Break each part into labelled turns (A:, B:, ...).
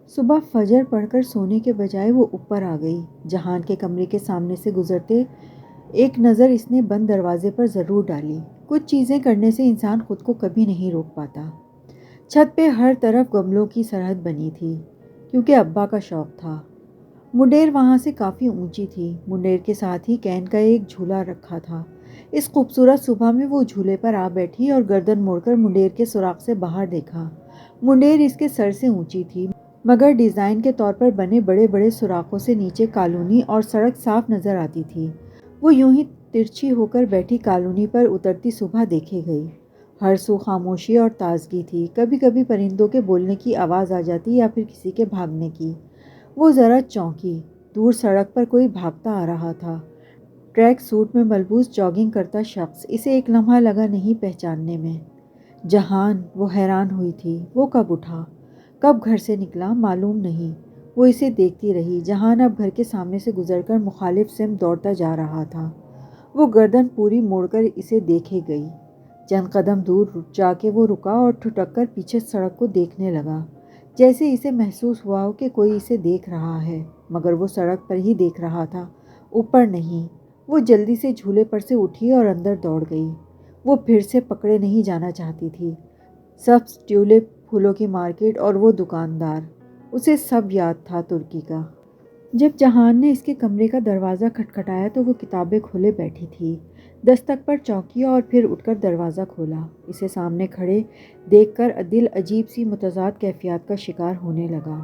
A: صبح فجر پڑھ کر سونے کے بجائے وہ اوپر آ گئی۔ جہان کے کمرے کے سامنے سے گزرتے ایک نظر اس نے بند دروازے پر ضرور ڈالی۔ کچھ چیزیں کرنے سے انسان خود کو کبھی نہیں روک پاتا۔ چھت پہ ہر طرف گملوں کی سرحد بنی تھی، کیونکہ ابا کا شوق تھا۔ منڈیر وہاں سے کافی اونچی تھی۔ منڈیر کے ساتھ ہی کین کا ایک جھولا رکھا تھا۔ اس خوبصورت صبح میں وہ جھولے پر آ بیٹھی اور گردن موڑ کر منڈیر کے سوراخ سے باہر دیکھا۔ منڈیر اس کے سر سے اونچی تھی، مگر ڈیزائن کے طور پر بنے بڑے بڑے سوراخوں سے نیچے کالونی اور سڑک صاف نظر آتی تھی۔ وہ یوں ہی ترچھی ہو کر بیٹھی کالونی پر اترتی صبح دیکھے گئی۔ ہر سو خاموشی اور تازگی تھی۔ کبھی کبھی پرندوں کے بولنے کی آواز آ جاتی یا پھر کسی کے بھاگنے کی۔ وہ ذرا چونکی۔ دور سڑک پر کوئی بھاگتا آ رہا تھا۔ ٹریک سوٹ میں ملبوس جاگنگ کرتا شخص۔ اسے ایک لمحہ لگا نہیں پہچاننے میں۔ جہان، وہ حیران ہوئی تھی۔ وہ کب اٹھا، کب گھر سے نکلا، معلوم نہیں۔ وہ اسے دیکھتی رہی۔ جہان اب گھر کے سامنے سے گزر کر مخالف سمت دوڑتا جا رہا تھا۔ وہ گردن پوری موڑ کر اسے دیکھے گئی۔ چند قدم دور جا کے وہ رکا اور ٹھٹک کر پیچھے سڑک کو دیکھنے لگا، جیسے اسے محسوس ہوا ہو کہ کوئی اسے دیکھ رہا ہے، مگر وہ سڑک پر ہی دیکھ رہا تھا، اوپر نہیں۔ وہ جلدی سے جھولے پر سے اٹھی اور اندر دوڑ گئی۔ وہ پھر سے پکڑے نہیں جانا چاہتی تھی۔ سبز ٹیولپ، پھولوں کی مارکیٹ اور وہ دکاندار، اسے سب یاد تھا ترکی کا۔ جب جہان نے اس کے کمرے کا دروازہ کھٹکھٹایا تو وہ کتابیں کھولے بیٹھی تھی۔ دستک پر چونکی اور پھر اٹھ کر دروازہ کھولا۔ اسے سامنے کھڑے دیکھ کر دل عجیب سی متضاد کیفیات کا شکار ہونے لگا۔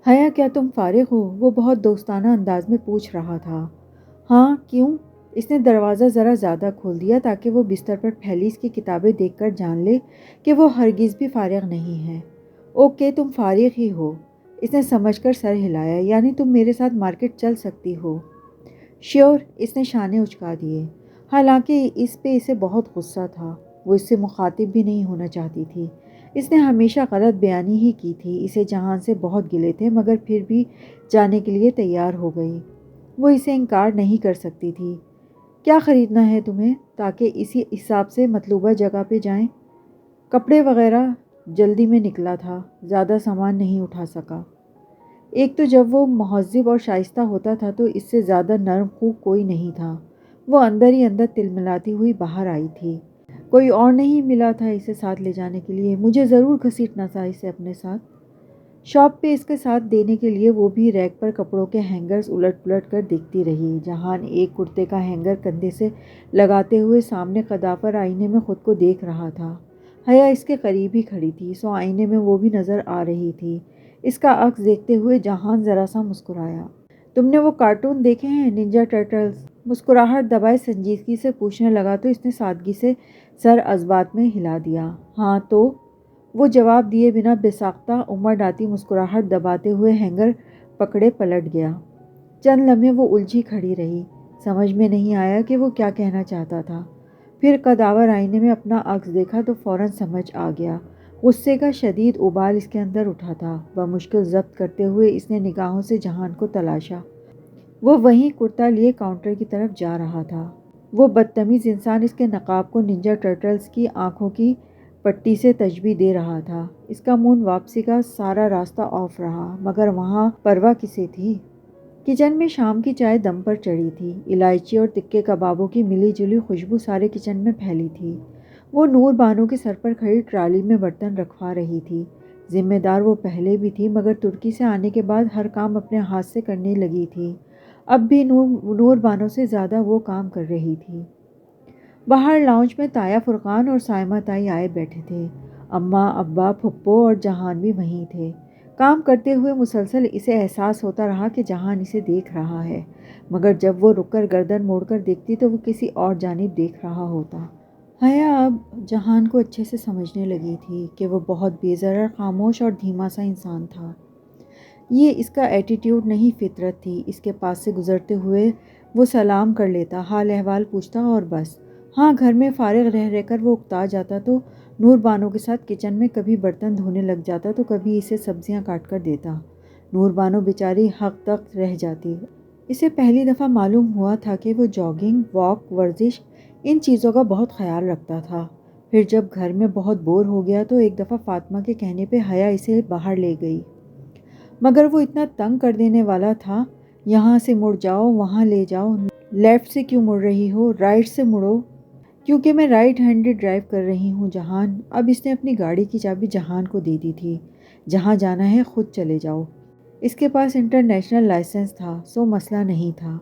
A: حیا، کیا تم فارغ ہو؟ وہ بہت دوستانہ انداز میں پوچھ رہا تھا۔ ہاں، کیوں؟ اس نے دروازہ ذرا زیادہ کھول دیا تاکہ وہ بستر پر پھیلی اس کی کتابیں دیکھ کر جان لے کہ وہ ہرگز بھی فارغ نہیں ہے۔ اوکے، تم فارغ ہی ہو۔ اس نے سمجھ کر سر ہلایا۔ یعنی تم میرے ساتھ مارکیٹ چل سکتی ہو؟ شیور، اس نے شانے اچکا دیے۔ حالانکہ اس پہ اسے بہت غصہ تھا۔ وہ اس سے مخاطب بھی نہیں ہونا چاہتی تھی۔ اس نے ہمیشہ غلط بیانی ہی کی تھی۔ اسے جہان سے بہت گلے تھے، مگر پھر بھی جانے کے لیے تیار ہو گئی۔ وہ اسے انکار نہیں کر سکتی تھی۔ کیا خریدنا ہے تمہیں تاکہ اسی حساب سے مطلوبہ جگہ پہ جائیں؟ کپڑے وغیرہ۔ جلدی میں نکلا تھا، زیادہ سامان نہیں اٹھا سکا۔ ایک تو جب وہ مہذب اور شائستہ ہوتا تھا تو اس سے زیادہ نرم خو کوئی نہیں تھا۔ وہ اندر ہی اندر تلملاتی ہوئی باہر آئی تھی۔ کوئی اور نہیں ملا تھا اسے ساتھ لے جانے کے لیے؟ مجھے ضرور گھسیٹنا تھا اسے اپنے ساتھ۔ شاپ پہ اس کے ساتھ دینے کے لیے وہ بھی ریک پر کپڑوں کے ہینگرز الٹ پلٹ کر دیکھتی رہی۔ جہان ایک کرتے کا ہینگر کندھے سے لگاتے ہوئے سامنے قدافر آئینے میں خود کو دیکھ رہا تھا۔ حیا اس کے قریب ہی کھڑی تھی، سو آئینے میں وہ بھی نظر آ رہی تھی۔ اس کا عکس دیکھتے ہوئے جہان ذرا سا مسکرایا۔ تم نے وہ کارٹون دیکھے ہیں، ننجا ٹرٹلز؟ مسکراہٹ دبائے سنجیدگی سے پوچھنے لگا تو اس نے سادگی سے سر ازبات میں ہلا دیا۔ ہاں تو؟ وہ جواب دیے بنا بے ساختہ عمر ڈاتی مسکراہٹ دباتے ہوئے ہینگر پکڑے پلٹ گیا۔ چند لمحے وہ الجھی کھڑی رہی۔ سمجھ میں نہیں آیا کہ وہ کیا کہنا چاہتا تھا۔ پھر قداور آئینے میں اپنا عکس دیکھا تو فوراً سمجھ آ گیا۔ غصے کا شدید ابال اس کے اندر اٹھا تھا۔ بمشکل ضبط کرتے ہوئے اس نے نگاہوں سے جہان کو تلاشا۔ وہ وہیں کرتا لیے کاؤنٹر کی طرف جا رہا تھا۔ وہ بدتمیز انسان اس کے نقاب کو ننجا ٹرٹلز کی آنکھوں کی پٹی سے تشبیہ دے رہا تھا۔ اس کا موڈ واپسی کا سارا راستہ آف رہا، مگر وہاں پرواہ کسے تھی؟ کچن میں شام کی چائے دم پر چڑھی تھی۔ الائچی اور تکے کبابوں کی ملی جلی خوشبو سارے کچن میں پھیلی تھی۔ وہ نور بانو کے سر پر کھڑی ٹرالی میں برتن رکھوا رہی تھی۔ ذمہ دار وہ پہلے بھی تھی، مگر ترکی سے آنے کے بعد ہر کام اپنے ہاتھ سے کرنے لگی تھی۔ اب بھی نور بانو سے زیادہ وہ کام کر رہی تھی۔ باہر لاؤنج میں تایا فرقان اور سائمہ تائی آئے بیٹھے تھے۔ اماں، ابا، پھپھو اور جہان بھی وہیں تھے۔ کام کرتے ہوئے مسلسل اسے احساس ہوتا رہا کہ جہان اسے دیکھ رہا ہے، مگر جب وہ رک کر گردن موڑ کر دیکھتی تو وہ کسی اور جانب دیکھ رہا ہوتا۔ حیا اب جہان کو اچھے سے سمجھنے لگی تھی کہ وہ بہت بے ضرر، خاموش اور دھیما سا انسان تھا۔ یہ اس کا ایٹیٹیوڈ نہیں، فطرت تھی۔ اس کے پاس سے گزرتے ہوئے وہ سلام کر لیتا، حال احوال پوچھتا اور بس۔ ہاں، گھر میں فارغ رہ رہ کر وہ اکتا جاتا تو نور بانو کے ساتھ کچن میں کبھی برتن دھونے لگ جاتا تو کبھی اسے سبزیاں کاٹ کر دیتا۔ نور بانو بیچاری حق تک رہ جاتی۔ اسے پہلی دفعہ معلوم ہوا تھا کہ وہ جاگنگ، واک، ورزش، ان چیزوں کا بہت خیال رکھتا تھا۔ پھر جب گھر میں بہت بور ہو گیا تو ایک دفعہ فاطمہ کے کہنے پہ حیا اسے باہر لے گئی۔ مگر وہ اتنا تنگ کر دینے والا تھا۔ یہاں سے مڑ جاؤ، وہاں لے جاؤ، لیفٹ سے کیوں مڑ رہی ہو، رائٹ سے مڑو۔ کیونکہ میں رائٹ ہینڈڈ ڈرائیو کر رہی ہوں جہان۔ اب اس نے اپنی گاڑی کی چابی جہان کو دے دی تھی۔ جہاں جانا ہے خود چلے جاؤ۔ اس کے پاس انٹرنیشنل لائسنس تھا، سو مسئلہ نہیں تھا۔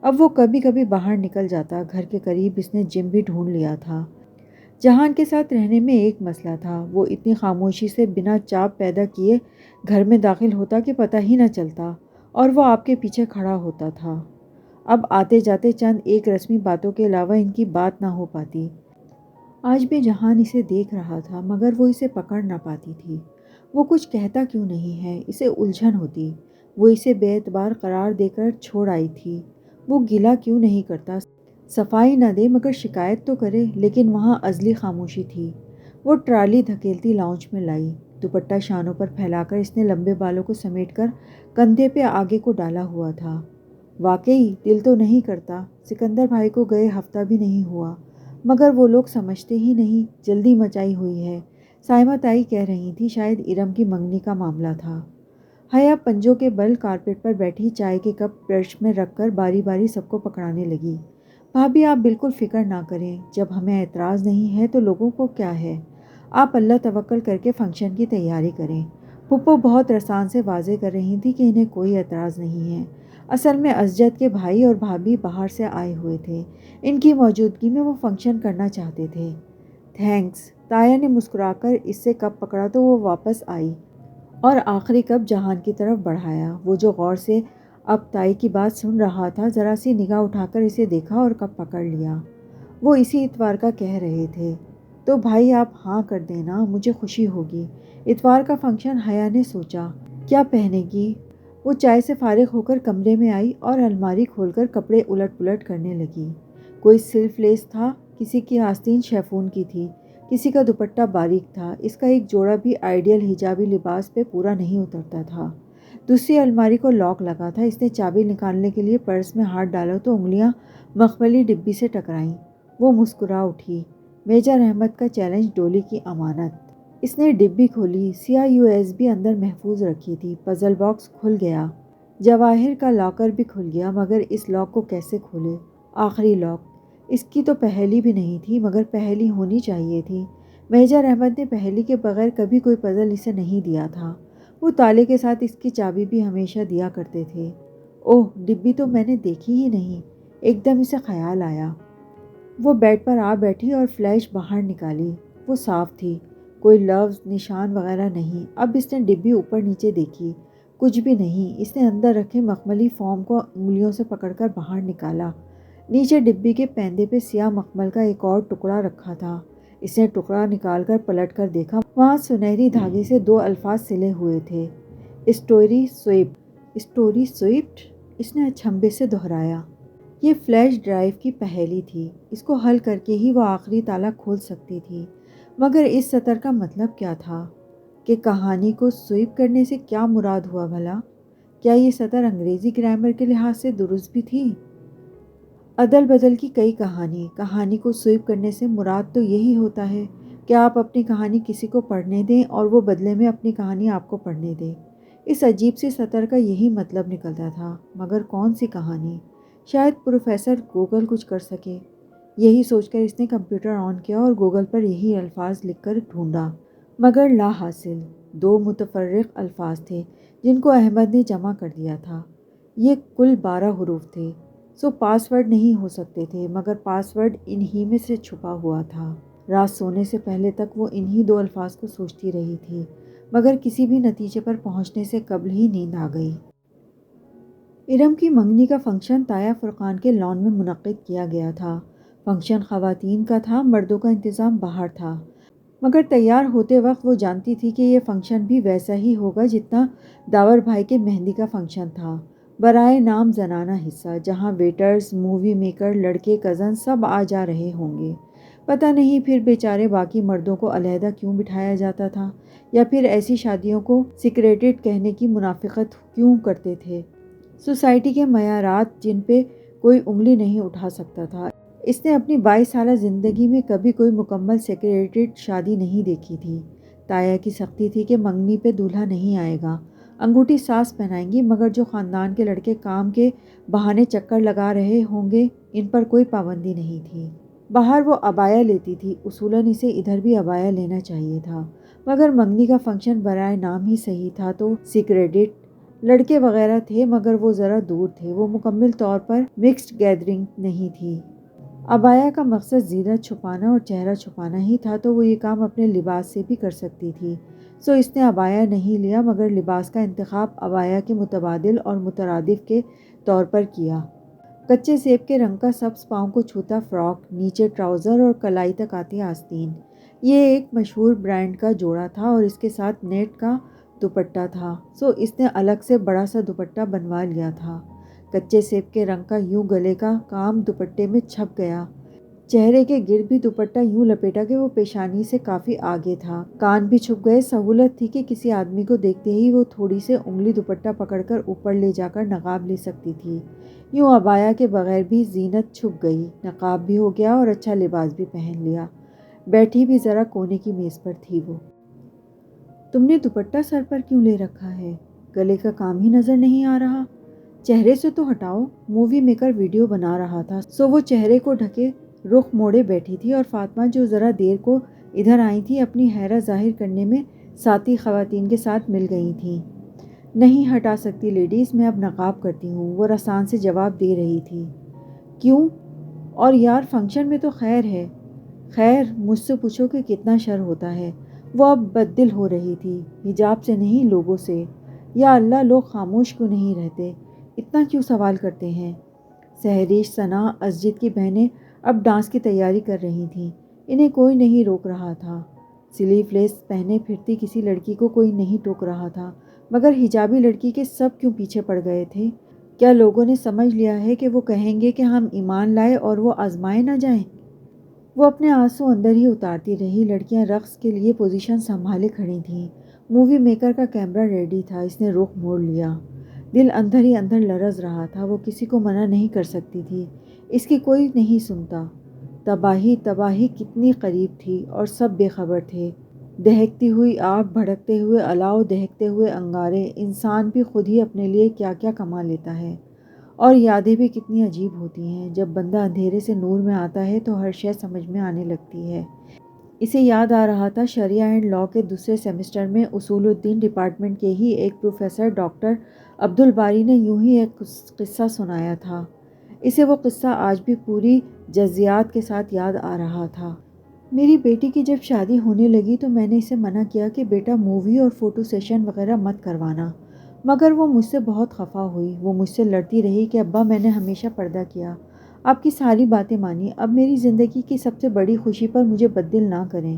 A: اب وہ کبھی کبھی باہر نکل جاتا، گھر کے قریب اس نے جم بھی ڈھونڈ لیا تھا۔ جہان کے ساتھ رہنے میں ایک مسئلہ تھا، وہ اتنی خاموشی سے بنا چاپ پیدا کیے گھر میں داخل ہوتا کہ پتہ ہی نہ چلتا، اور وہ آپ کے پیچھے کھڑا ہوتا تھا۔ اب آتے جاتے چند ایک رسمی باتوں کے علاوہ ان کی بات نہ ہو پاتی۔ آج بھی جہان اسے دیکھ رہا تھا، مگر وہ اسے پکڑ نہ پاتی تھی۔ وہ کچھ کہتا کیوں نہیں ہے، اسے الجھن ہوتی۔ وہ اسے بے اعتبار قرار دے کر چھوڑ آئی تھی۔ وہ گلہ کیوں نہیں کرتا، صفائی نہ دے مگر شکایت تو کرے، لیکن وہاں ازلی خاموشی تھی۔ وہ ٹرالی دھکیلتی لاؤنج میں لائی۔ دوپٹہ شانوں پر پھیلا کر اس نے لمبے بالوں کو سمیٹ کر کندھے پہ آگے کو ڈالا ہوا تھا۔ واقعی دل تو نہیں کرتا، سکندر بھائی کو گئے ہفتہ بھی نہیں ہوا، مگر وہ لوگ سمجھتے ہی نہیں، جلدی مچائی ہوئی ہے۔ سائمہ تائی کہہ رہی تھی شاید ارم کی منگنی کا معاملہ تھا۔ حیا پنجوں کے بل کارپیٹ پر بیٹھی چائے کے کپ برش میں رکھ کر باری باری سب کو پکڑانے لگی۔ بھابھی آپ بالکل فکر نہ کریں، جب ہمیں اعتراض نہیں ہے تو لوگوں کو کیا ہے؟ آپ اللہ توکل کر کے فنکشن کی تیاری کریں۔ پھپھو بہت رسان سے واضح کر رہی تھی کہ انہیں کوئی اعتراض نہیں ہے۔ اصل میں اسجد کے بھائی اور بھابھی باہر سے آئے ہوئے تھے، ان کی موجودگی میں وہ فنکشن کرنا چاہتے تھے۔ تھینکس۔ تایا نے مسکرا کر اس سے کپ پکڑا تو وہ واپس آئی اور آخری کپ جہان کی طرف بڑھایا۔ وہ جو غور سے اب تائی کی بات سن رہا تھا، ذرا سی نگاہ اٹھا کر اسے دیکھا اور کپ پکڑ لیا۔ وہ اسی اتوار کا کہہ رہے تھے، تو بھائی آپ ہاں کر دینا، مجھے خوشی ہوگی۔ اتوار کا فنکشن، حیا نے سوچا، کیا پہنے گی؟ وہ چائے سے فارغ ہو کر کمرے میں آئی اور الماری کھول کر کپڑے الٹ پلٹ کرنے لگی۔ کوئی سلف لیس تھا، کسی کی آستین شیفون کی تھی، کسی کا دوپٹہ باریک تھا۔ اس کا ایک جوڑا بھی آئیڈیل حجابی لباس پہ پورا نہیں اترتا تھا۔ دوسری الماری کو لاک لگا تھا۔ اس نے چابی نکالنے کے لیے پرس میں ہاتھ ڈالا تو انگلیاں مخملی ڈبی سے ٹکرائیں۔ وہ مسکرا اٹھی۔ میجر احمد کا چیلنج، ڈولی کی امانت۔ اس نے ڈبی کھولی، سیاہ USB اندر محفوظ رکھی تھی۔ پزل باکس کھل گیا۔ جواہر کا لاکر بھی کھل گیا، مگر اس لاک کو کیسے کھولے؟ آخری لاک۔ اس کی تو پہیلی بھی نہیں تھی، مگر پہیلی ہونی چاہیے تھی۔ میجر احمد نے پہیلی کے بغیر کبھی کوئی پزل اسے نہیں دیا تھا۔ وہ تالے کے ساتھ اس کی چابی بھی ہمیشہ دیا کرتے تھے۔ اوہ، ڈبی تو میں نے دیکھی ہی نہیں، ایک دم اسے خیال آیا۔ وہ بیڈ پر آ بیٹھی اور فلیش باہر نکالی۔ وہ صاف تھی، کوئی لفظ، نشان وغیرہ نہیں۔ اب اس نے ڈبی اوپر نیچے دیکھی، کچھ بھی نہیں۔ اس نے اندر رکھے مخملی فوم کو انگلیوں سے پکڑ کر باہر نکالا۔ نیچے ڈبی کے پیندے پہ سیاہ مخمل کا ایک اور ٹکڑا رکھا تھا۔ اس نے ٹکڑا نکال کر پلٹ کر دیکھا، وہاں سنہری دھاگے سے 2 الفاظ سلے ہوئے تھے، اسٹوری سویپٹ۔ Story swept? اس نے اچنبھے سے دہرایا۔ یہ فلیش ڈرائیو کی پہیلی تھی، اس کو حل کر کے ہی وہ آخری تالا کھول سکتی تھی۔ مگر اس سطر کا مطلب کیا تھا؟ کہ کہانی کو سویپ کرنے سے کیا مراد ہوا بھلا؟ کیا یہ سطر انگریزی گرامر کے لحاظ سے درست بھی تھی؟ عدل بدل کی کئی کہانی کو سویپ کرنے سے مراد تو یہی ہوتا ہے کہ آپ اپنی کہانی کسی کو پڑھنے دیں اور وہ بدلے میں اپنی کہانی آپ کو پڑھنے دے۔ اس عجیب سی سطر کا یہی مطلب نکلتا تھا، مگر کون سی کہانی؟ شاید پروفیسر گوگل کچھ کر سکے۔ یہی سوچ کر اس نے کمپیوٹر آن کیا اور گوگل پر یہی الفاظ لکھ کر ڈھونڈا، مگر لا حاصل۔ 2 متفرق الفاظ تھے جن کو احمد نے جمع کر دیا تھا۔ یہ کل 12 حروف تھے، سو پاس ورڈ نہیں ہو سکتے تھے، مگر پاس ورڈ انہی میں سے چھپا ہوا تھا۔ رات سونے سے پہلے تک وہ انہی 2 الفاظ کو سوچتی رہی تھی، مگر کسی بھی نتیجے پر پہنچنے سے قبل ہی نیند آ گئی۔ ارم کی منگنی کا فنکشن تایا فرقان کے لان میں منعقد کیا گیا تھا۔ فنکشن خواتین کا تھا، مردوں کا انتظام باہر تھا، مگر تیار ہوتے وقت وہ جانتی تھی کہ یہ فنکشن بھی ویسا ہی ہوگا جتنا داور بھائی کے مہندی کا فنکشن تھا، برائے نام زنانہ حصہ، جہاں ویٹرز، مووی میکر، لڑکے، کزن سب آ جا رہے ہوں گے۔ پتہ نہیں پھر بیچارے باقی مردوں کو علیحدہ کیوں بٹھایا جاتا تھا، یا پھر ایسی شادیوں کو سیکریٹڈ کہنے کی منافقت کیوں کرتے تھے۔ سوسائٹی کے معیارات جن پہ کوئی انگلی نہیں اٹھا سکتا تھا۔ اس نے اپنی 22 سالہ زندگی میں کبھی کوئی مکمل سیکریٹڈ شادی نہیں دیکھی تھی۔ تایا کی سختی تھی کہ منگنی پہ دولہا نہیں آئے گا، انگوٹھی ساس پہنائیں گی، مگر جو خاندان کے لڑکے کام کے بہانے چکر لگا رہے ہوں گے ان پر کوئی پابندی نہیں تھی۔ باہر وہ عبایا لیتی تھی، اصولاً اسے ادھر بھی عبایا لینا چاہیے تھا، مگر منگنی کا فنکشن برائے نام ہی صحیح تھا تو سیکریٹڈ لڑکے وغیرہ تھے، مگر وہ ذرا دور تھے، وہ مکمل طور پر مکسڈ گیدرنگ نہیں تھی۔ عبایا کا مقصد زینت چھپانا اور چہرہ چھپانا ہی تھا، تو وہ یہ کام اپنے لباس سے بھی کر سکتی تھی، سو اس نے عبایا نہیں لیا، مگر لباس کا انتخاب عبایا کے متبادل اور مترادف کے طور پر کیا۔ کچے سیب کے رنگ کا سبز پاؤں کو چھوتا فراک، نیچے ٹراؤزر اور کلائی تک آتی آستین۔ یہ ایک مشہور برانڈ کا جوڑا تھا اور اس کے ساتھ نیٹ کا دوپٹہ تھا، سو اس نے الگ سے بڑا سا دوپٹہ بنوا لیا تھا۔ کچے سیب کے رنگ کا یوں گلے کا کام دوپٹے میں چھپ گیا، چہرے کے گرد بھی دوپٹہ یوں لپیٹا کہ وہ پیشانی سے کافی آگے تھا، کان بھی چھپ گئے۔ سہولت تھی کہ کسی آدمی کو دیکھتے ہی وہ تھوڑی سے انگلی دوپٹہ پکڑ کر اوپر لے جا کر نقاب لے سکتی تھی۔ یوں عبایا کے بغیر بھی زینت چھپ گئی، نقاب بھی ہو گیا اور اچھا لباس بھی پہن لیا۔ بیٹھی بھی ذرا کونے کی میز پر تھی وہ۔ تم نے دوپٹہ سر پر کیوں لے رکھا ہے؟ گلے کا کام ہی نظر نہیں آ رہا؟ چہرے سے تو ہٹاؤ۔ مووی میکر ویڈیو بنا رہا تھا، سو وہ چہرے کو ڈھکے رخ موڑے بیٹھی تھی، اور فاطمہ جو ذرا دیر کو ادھر آئی تھی اپنی حیرت ظاہر کرنے میں ساتھی خواتین کے ساتھ مل گئی تھیں۔ نہیں ہٹا سکتی لیڈیز، میں اب نقاب کرتی ہوں، وہ رسان سے جواب دے رہی تھی۔ کیوں؟ اور یار فنکشن میں تو خیر ہے۔ خیر مجھ سے پوچھو کہ کتنا شر ہوتا ہے۔ وہ اب بددل ہو رہی تھی، حجاب سے نہیں لوگوں سے۔ یا اللہ، لوگ خاموش کیوں نہیں رہتے، اتنا کیوں سوال کرتے ہیں؟ سہریش، ثنا، اسجد کی بہنیں اب ڈانس کی تیاری کر رہی تھیں، انہیں کوئی نہیں روک رہا تھا۔ سلیو لیس پہنے پھرتی کسی لڑکی کو کوئی نہیں ٹوک رہا تھا، مگر حجابی لڑکی کے سب کیوں پیچھے پڑ گئے تھے؟ کیا لوگوں نے سمجھ لیا ہے کہ وہ کہیں گے کہ ہم ایمان لائے اور وہ آزمائے نہ جائیں؟ وہ اپنے آنسو اندر ہی اتارتی رہی۔ لڑکیاں رقص کے لیے پوزیشن سنبھالے کھڑی تھیں۔ مووی میکر کا کیمرہ ریڈی تھا، اس نے رخ موڑ لیا۔ دل اندر ہی اندر لرز رہا تھا، وہ کسی کو منع نہیں کر سکتی تھی، اس کی کوئی نہیں سنتا۔ تباہی تباہی کتنی قریب تھی اور سب بے خبر تھے۔ دہکتی ہوئی آگ، بھڑکتے ہوئے الاؤ، دہکتے ہوئے انگارے، انسان بھی خود ہی اپنے لیے کیا کیا کما لیتا ہے۔ اور یادیں بھی کتنی عجیب ہوتی ہیں، جب بندہ اندھیرے سے نور میں آتا ہے تو ہر شے سمجھ میں آنے لگتی ہے۔ اسے یاد آ رہا تھا شریعہ اینڈ لاء کے دوسرے سیمسٹر میں اصول الدین ڈپارٹمنٹ کے ہی ایک پروفیسر ڈاکٹر عبدالباری نے یوں ہی ایک قصہ سنایا تھا۔ اسے وہ قصہ آج بھی پوری جزیات کے ساتھ یاد آ رہا تھا۔ میری بیٹی کی جب شادی ہونے لگی تو میں نے اسے منع کیا کہ بیٹا مووی اور فوٹو سیشن وغیرہ مت کروانا، مگر وہ مجھ سے بہت خفا ہوئی۔ وہ مجھ سے لڑتی رہی کہ ابا میں نے ہمیشہ پردہ کیا، آپ کی ساری باتیں مانی، اب میری زندگی کی سب سے بڑی خوشی پر مجھے بددل نہ کریں۔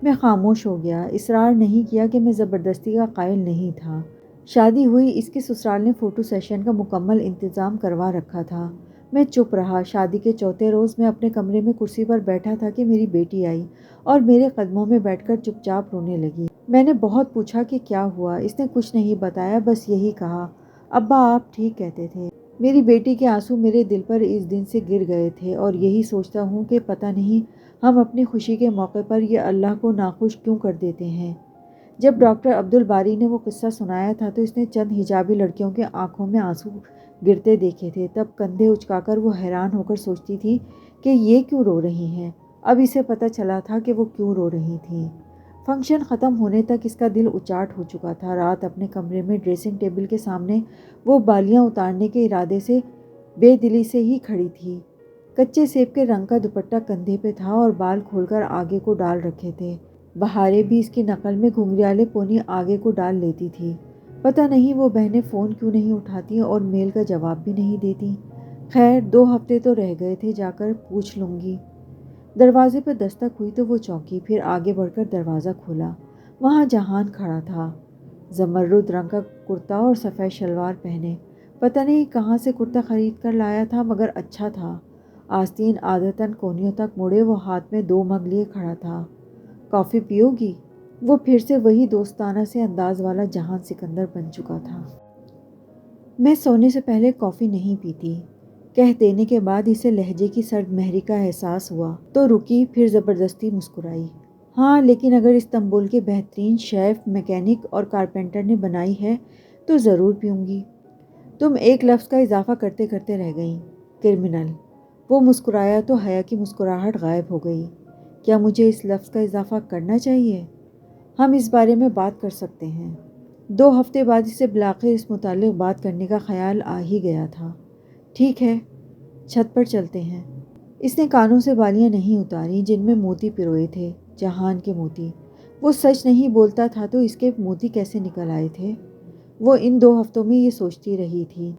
A: میں خاموش ہو گیا، اصرار نہیں کیا کہ میں زبردستی کا قائل نہیں تھا۔ شادی ہوئی، اس کے سسرال نے فوٹو سیشن کا مکمل انتظام کروا رکھا تھا۔ میں چپ رہا۔ شادی کے چوتھے روز میں اپنے کمرے میں کرسی پر بیٹھا تھا کہ میری بیٹی آئی اور میرے قدموں میں بیٹھ کر چپ چاپ رونے لگی۔ میں نے بہت پوچھا کہ کیا ہوا، اس نے کچھ نہیں بتایا، بس یہی کہا، ابا آپ ٹھیک کہتے تھے۔ میری بیٹی کے آنسو میرے دل پر اس دن سے گر گئے تھے، اور یہی سوچتا ہوں کہ پتہ نہیں ہم اپنی خوشی کے موقع پر یہ اللہ کو ناخوش کیوں کر دیتے ہیں۔ جب ڈاکٹر عبدالباری نے وہ قصہ سنایا تھا تو اس نے چند حجابی لڑکیوں کے آنکھوں میں آنسو گرتے دیکھے تھے، تب کندھے اچکا کر وہ حیران ہو کر سوچتی تھی کہ یہ کیوں رو رہی ہیں۔ اب اسے پتہ چلا تھا کہ وہ کیوں رو رہی تھیں۔ فنکشن ختم ہونے تک اس کا دل اچاٹ ہو چکا تھا۔ رات اپنے کمرے میں ڈریسنگ ٹیبل کے سامنے وہ بالیاں اتارنے کے ارادے سے بے دلی سے ہی کھڑی تھی۔ کچے سیب کے رنگ کا دوپٹہ کندھے پہ تھا اور بال کھول کر آگے کو ڈال رکھے تھے۔ بہاریں بھی اس کی نقل میں گھنگریالے پونی آگے کو ڈال لیتی تھی۔ پتہ نہیں وہ بہنیں فون کیوں نہیں اٹھاتی اور میل کا جواب بھی نہیں دیتی۔ خیر 2 ہفتے تو رہ گئے تھے، جا کر پوچھ لوں گی۔ دروازے پر دستک ہوئی تو وہ چونکی، پھر آگے بڑھ کر دروازہ کھولا۔ وہاں جہان کھڑا تھا، زمرد رنگ کا کرتا اور سفید شلوار پہنے۔ پتہ نہیں کہاں سے کرتا خرید کر لایا تھا، مگر اچھا تھا۔ آستین عادتاً کونیوں تک مڑے، وہ ہاتھ میں 2 مگ لیے کھڑا تھا۔ کافی پیو گی؟ وہ پھر سے وہی دوستانہ سے انداز والا جہان سکندر بن چکا تھا۔ میں سونے سے پہلے کافی نہیں پیتی، کہہ دینے کے بعد اسے لہجے کی سرد مہری کا احساس ہوا تو رکی، پھر زبردستی مسکرائی۔ ہاں لیکن اگر استنبول کے بہترین شیف، میکینک اور کارپینٹر نے بنائی ہے تو ضرور پیوں گی۔ تم ایک لفظ کا اضافہ کرتے کرتے رہ گئیں، کرمنل۔ وہ مسکرایا تو حیا کی مسکراہٹ غائب ہو گئی۔ کیا مجھے اس لفظ کا اضافہ کرنا چاہیے؟ ہم اس بارے میں بات کر سکتے ہیں۔ 2 ہفتے بعد اسے بالآخر اس متعلق بات کرنے کا خیال آ ہی گیا تھا۔ ٹھیک ہے، چھت پر چلتے ہیں۔ اس نے کانوں سے بالیاں نہیں اتاریں جن میں موتی پروئے تھے، جہان کے موتی۔ وہ سچ نہیں بولتا تھا تو اس کے موتی کیسے نکل آئے تھے؟ وہ ان 2 ہفتوں میں یہ سوچتی رہی تھی۔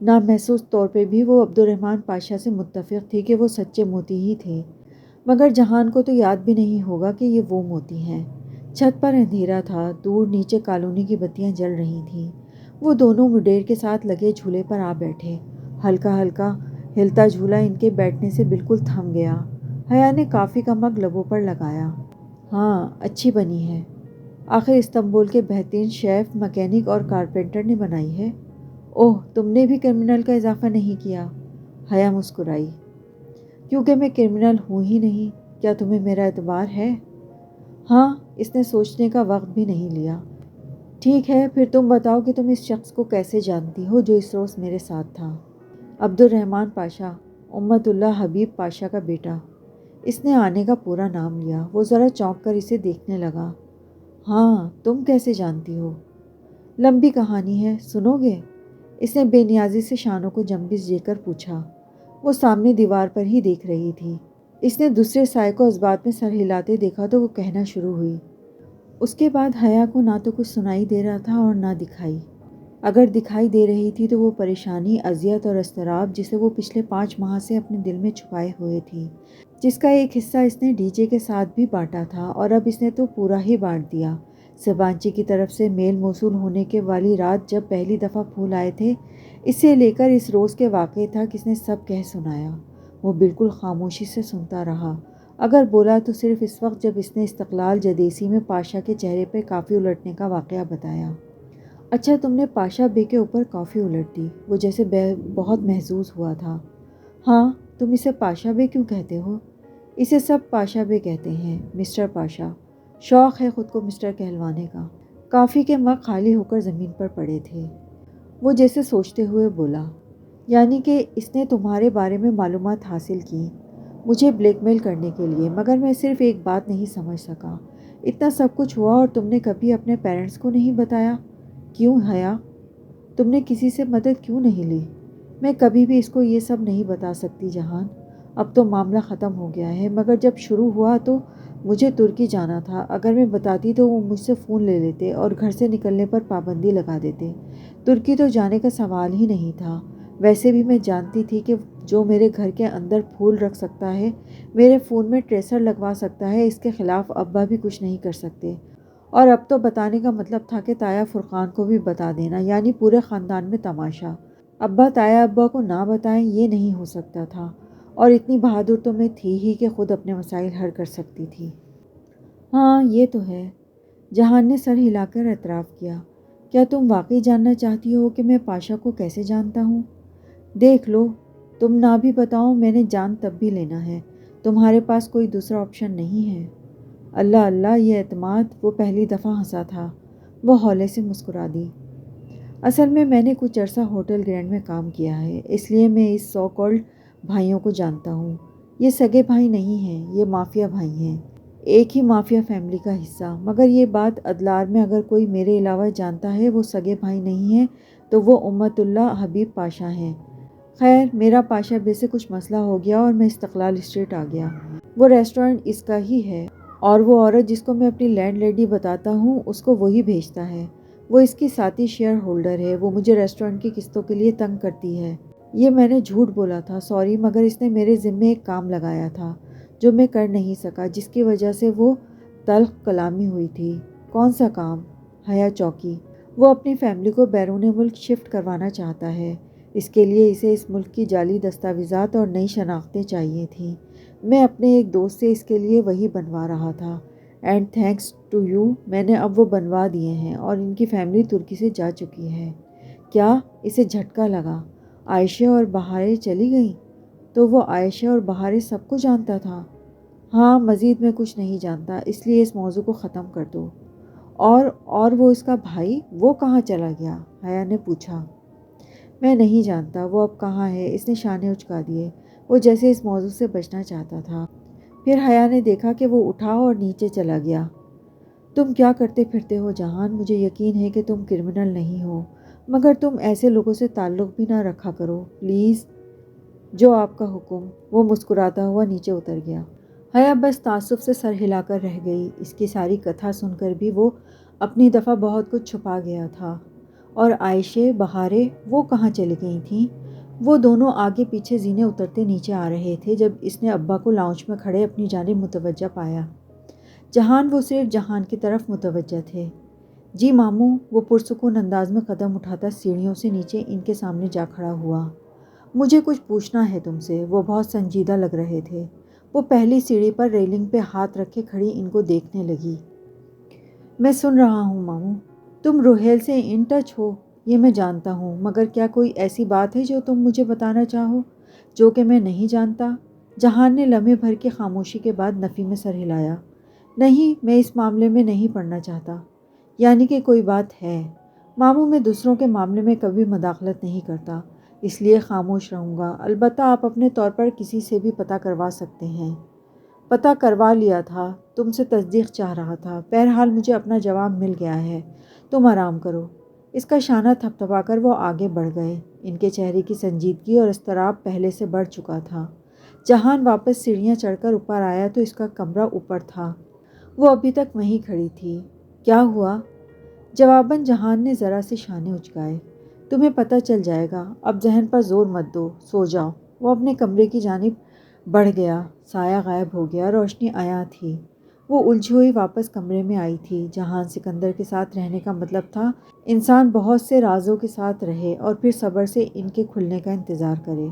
A: نامحسوس طور پہ بھی وہ عبد الرحمن پاشا سے متفق تھی کہ وہ سچے موتی ہی تھے، مگر جہان کو تو یاد بھی نہیں ہوگا کہ یہ وہ موتی ہیں۔ چھت پر اندھیرا تھا، دور نیچے کالونی کی بتیاں جل رہی تھیں۔ وہ دونوں مڈیر کے ساتھ لگے جھولے پر آ بیٹھے۔ ہلکا ہلکا ہلتا جھولا ان کے بیٹھنے سے بالکل تھم گیا۔ حیا نے کافی کا مگ لبوں پر لگایا۔ ہاں، اچھی بنی ہے۔ آخر استنبول کے بہترین شیف، مکینک اور کارپینٹر نے بنائی ہے۔ اوہ، تم نے بھی کرمنل کا اضافہ نہیں کیا؟ حیا مسکرائی۔ کیونکہ میں کرمنل ہوں ہی نہیں۔ کیا تمہیں میرا اعتبار ہے؟ ہاں، اس نے سوچنے کا وقت بھی نہیں لیا۔ ٹھیک ہے، پھر تم بتاؤ کہ تم اس شخص کو کیسے جانتی ہو جو اس روز میرے ساتھ تھا؟ عبد الرحمن پاشا، امت اللہ حبیب پاشا کا بیٹا۔ اس نے آنے کا پورا نام لیا۔ وہ ذرا چونک کر اسے دیکھنے لگا۔ ہاں، تم کیسے جانتی ہو؟ لمبی کہانی ہے، سنو گے؟ اس نے بے نیازی سے شانوں کو جنبش دے کر پوچھا۔ وہ سامنے دیوار پر ہی دیکھ رہی تھی۔ اس نے دوسرے سائے کو اس بات میں سر ہلاتے دیکھا تو وہ کہنا شروع ہوئی۔ اس کے بعد حیا کو نہ تو کچھ سنائی دے رہا تھا اور نہ دکھائی۔ اگر دکھائی دے رہی تھی تو وہ پریشانی، اذیت اور اضطراب جسے وہ پچھلے 5 ماہ سے اپنے دل میں چھپائے ہوئے تھی، جس کا ایک حصہ اس نے ڈی جے کے ساتھ بھی بانٹا تھا اور اب اس نے تو پورا ہی بانٹ دیا۔ سبانچی کی طرف سے میل موصول ہونے کے والی رات جب پہلی دفعہ پھول آئے تھے، اسے لے کر اس روز کے واقعے تک اس نے سب کہہ سنایا۔ وہ بالکل خاموشی سے سنتا رہا۔ اگر بولا تو صرف اس وقت جب اس نے استقلال جدیسی میں پاشا کے چہرے پہ کافی الٹنے کا واقعہ بتایا۔ اچھا، تم نے پاشا بے کے اوپر کافی الٹ دی۔ وہ جیسے بہت محظوظ ہوا تھا۔ ہاں، تم اسے پاشا بے کیوں کہتے ہو؟ اسے سب پاشا بے کہتے ہیں، مسٹر پاشا۔ شوق ہے خود کو مسٹر کہلوانے کا۔ کافی کے مگ خالی ہو کر زمین پر پڑے تھے۔ وہ جیسے سوچتے ہوئے بولا، یعنی کہ اس نے تمہارے بارے میں معلومات حاصل کی مجھے بلیک میل کرنے کے لیے، مگر میں صرف ایک بات نہیں سمجھ سکا۔ اتنا سب کچھ ہوا اور تم نے کبھی اپنے پیرنٹس کو نہیں بتایا؟ کیوں حیا؟ تم نے کسی سے مدد کیوں نہیں لی؟ میں کبھی بھی اس کو یہ سب نہیں بتا سکتی جہان۔ اب تو معاملہ ختم ہو گیا ہے، مگر جب شروع ہوا تو مجھے ترکی جانا تھا۔ اگر میں بتاتی تو وہ مجھ سے فون لے لیتے اور گھر سے نکلنے پر پابندی لگا دیتے۔ ترکی تو جانے کا سوال ہی نہیں تھا۔ ویسے بھی میں جانتی تھی کہ جو میرے گھر کے اندر پھول رکھ سکتا ہے، میرے فون میں ٹریسر لگوا سکتا ہے، اس کے خلاف ابا بھی کچھ نہیں کر سکتے۔ اور اب تو بتانے کا مطلب تھا کہ تایا فرقان کو بھی بتا دینا، یعنی پورے خاندان میں تماشا۔ ابا تایا ابا کو نہ بتائیں یہ نہیں ہو سکتا تھا، اور اتنی بہادر تو میں تھی ہی کہ خود اپنے مسائل حل کر سکتی تھی۔ ہاں، یہ تو ہے، جہان نے سر ہلا کر اعتراف کیا۔ کیا تم واقعی جاننا چاہتی ہو کہ میں پاشا کو کیسے جانتا ہوں؟ دیکھ لو، تم نہ بھی بتاؤ میں نے جان تب بھی لینا ہے۔ تمہارے پاس کوئی دوسرا آپشن نہیں ہے۔ اللہ اللہ، یہ اعتماد! وہ پہلی دفعہ ہنسا تھا۔ وہ ہولے سے مسکرا دی۔ اصل میں نے کچھ عرصہ ہوٹل گرینڈ میں کام کیا ہے، اس لیے میں اس سو کالڈ بھائیوں کو جانتا ہوں۔ یہ سگے بھائی نہیں ہیں، یہ مافیا بھائی ہیں، ایک ہی مافیا فیملی کا حصہ۔ مگر یہ بات ادلار میں اگر کوئی میرے علاوہ جانتا ہے وہ سگے بھائی نہیں ہیں تو وہ امت اللہ حبیب پاشا ہیں۔ خیر، میرا پاشا بے سے کچھ مسئلہ ہو گیا اور میں استقلال اسٹریٹ آ گیا۔ وہ ریسٹورنٹ اس کا ہی ہے اور وہ عورت جس کو میں اپنی لینڈ لیڈی بتاتا ہوں اس کو وہی بھیجتا ہے۔ وہ اس کی ساتھی شیئر ہولڈر ہے۔ وہ مجھے ریسٹورنٹ کی قسطوں کے لیے تنگ کرتی ہے۔ یہ میں نے جھوٹ بولا تھا، سوری، مگر اس نے میرے ذمے ایک کام لگایا تھا جو میں کر نہیں سکا، جس کی وجہ سے وہ تلخ کلامی ہوئی تھی۔ کون سا کام؟ حیا چوکی۔ وہ اپنی فیملی کو بیرون ملک شفٹ کروانا چاہتا ہے۔ اس کے لیے اسے اس ملک کی جعلی دستاویزات اور نئی شناختیں چاہیے تھیں۔ میں اپنے ایک دوست سے اس کے لیے وہی بنوا رہا تھا، اینڈ تھینکس ٹو یو میں نے اب وہ بنوا دیے ہیں اور ان کی فیملی ترکی سے جا چکی ہے۔ کیا؟ اسے جھٹکا لگا۔ عائشہ اور بہاریں چلی گئیں؟ تو وہ عائشہ اور بہاریں سب کو جانتا تھا؟ ہاں، مزید میں کچھ نہیں جانتا، اس لیے اس موضوع کو ختم کر دو۔ اور وہ اس کا بھائی، وہ کہاں چلا گیا؟ حیا نے پوچھا۔ میں نہیں جانتا وہ اب کہاں ہے، اس نے شانے اچکا دیے، وہ جیسے اس موضوع سے بچنا چاہتا تھا۔ پھر حیا نے دیکھا کہ وہ اٹھا اور نیچے چلا گیا۔ تم کیا کرتے پھرتے ہو جہان؟ مجھے یقین ہے کہ تم کرمنل نہیں ہو، مگر تم ایسے لوگوں سے تعلق بھی نہ رکھا کرو پلیز۔ جو آپ کا حکم۔ وہ مسکراتا ہوا نیچے اتر گیا۔ حیا بس تعصب سے سر ہلا کر رہ گئی۔ اس کی ساری کتھا سن کر بھی وہ اپنی دفعہ بہت کچھ چھپا گیا تھا۔ اور عائشہ، بہاریں، وہ کہاں چلی گئی تھیں؟ وہ دونوں آگے پیچھے زینے اترتے نیچے آ رہے تھے جب اس نے ابا کو لاؤنج میں کھڑے اپنی جانب متوجہ پایا۔ جہان، وہ صرف جہان کی طرف متوجہ تھے۔ جی ماموں، وہ پرسکون انداز میں قدم اٹھاتا سیڑھیوں سے نیچے ان کے سامنے جا کھڑا ہوا۔ مجھے کچھ پوچھنا ہے تم سے۔ وہ بہت سنجیدہ لگ رہے تھے۔ وہ پہلی سیڑھی پر ریلنگ پہ ہاتھ رکھے کھڑی ان کو دیکھنے لگی۔ میں سن رہا ہوں ماموں۔ تم روہیل سے ان ٹچ ہو، یہ میں جانتا ہوں، مگر کیا کوئی ایسی بات ہے جو تم مجھے بتانا چاہو، جو کہ میں نہیں جانتا؟ جہان نے لمحے بھر کی خاموشی کے بعد نفی میں سر ہلایا۔ نہیں، میں اس معاملے میں نہیں پڑھنا چاہتا۔ یعنی کہ کوئی بات ہے؟ ماموں، میں دوسروں کے معاملے میں کبھی مداخلت نہیں کرتا، اس لیے خاموش رہوں گا۔ البتہ آپ اپنے طور پر کسی سے بھی پتہ کروا سکتے ہیں۔ پتہ کروا لیا تھا، تم سے تصدیق چاہ رہا تھا۔ بہرحال مجھے اپنا جواب مل گیا ہے، تم آرام کرو۔ اس کا شانہ تھپتھپا کر وہ آگے بڑھ گئے۔ ان کے چہرے کی سنجیدگی اور اضطراب پہلے سے بڑھ چکا تھا۔ جہان واپس سیڑھیاں چڑھ کر اوپر آیا تو اس کا کمرہ اوپر تھا۔ وہ ابھی تک وہیں کھڑی تھی۔ کیا ہوا؟ جواباً جہان نے ذرا سے شانے اچکائے۔ تمہیں پتہ چل جائے گا، اب ذہن پر زور مت دو، سو جاؤ۔ وہ اپنے کمرے کی جانب بڑھ گیا۔ سایہ غائب ہو گیا، روشنی عیاں تھی۔ وہ الجھی ہوئی واپس کمرے میں آئی تھی۔ جہان سکندر کے ساتھ رہنے کا مطلب تھا انسان بہت سے رازوں کے ساتھ رہے اور پھر صبر سے ان کے کھلنے کا انتظار کرے۔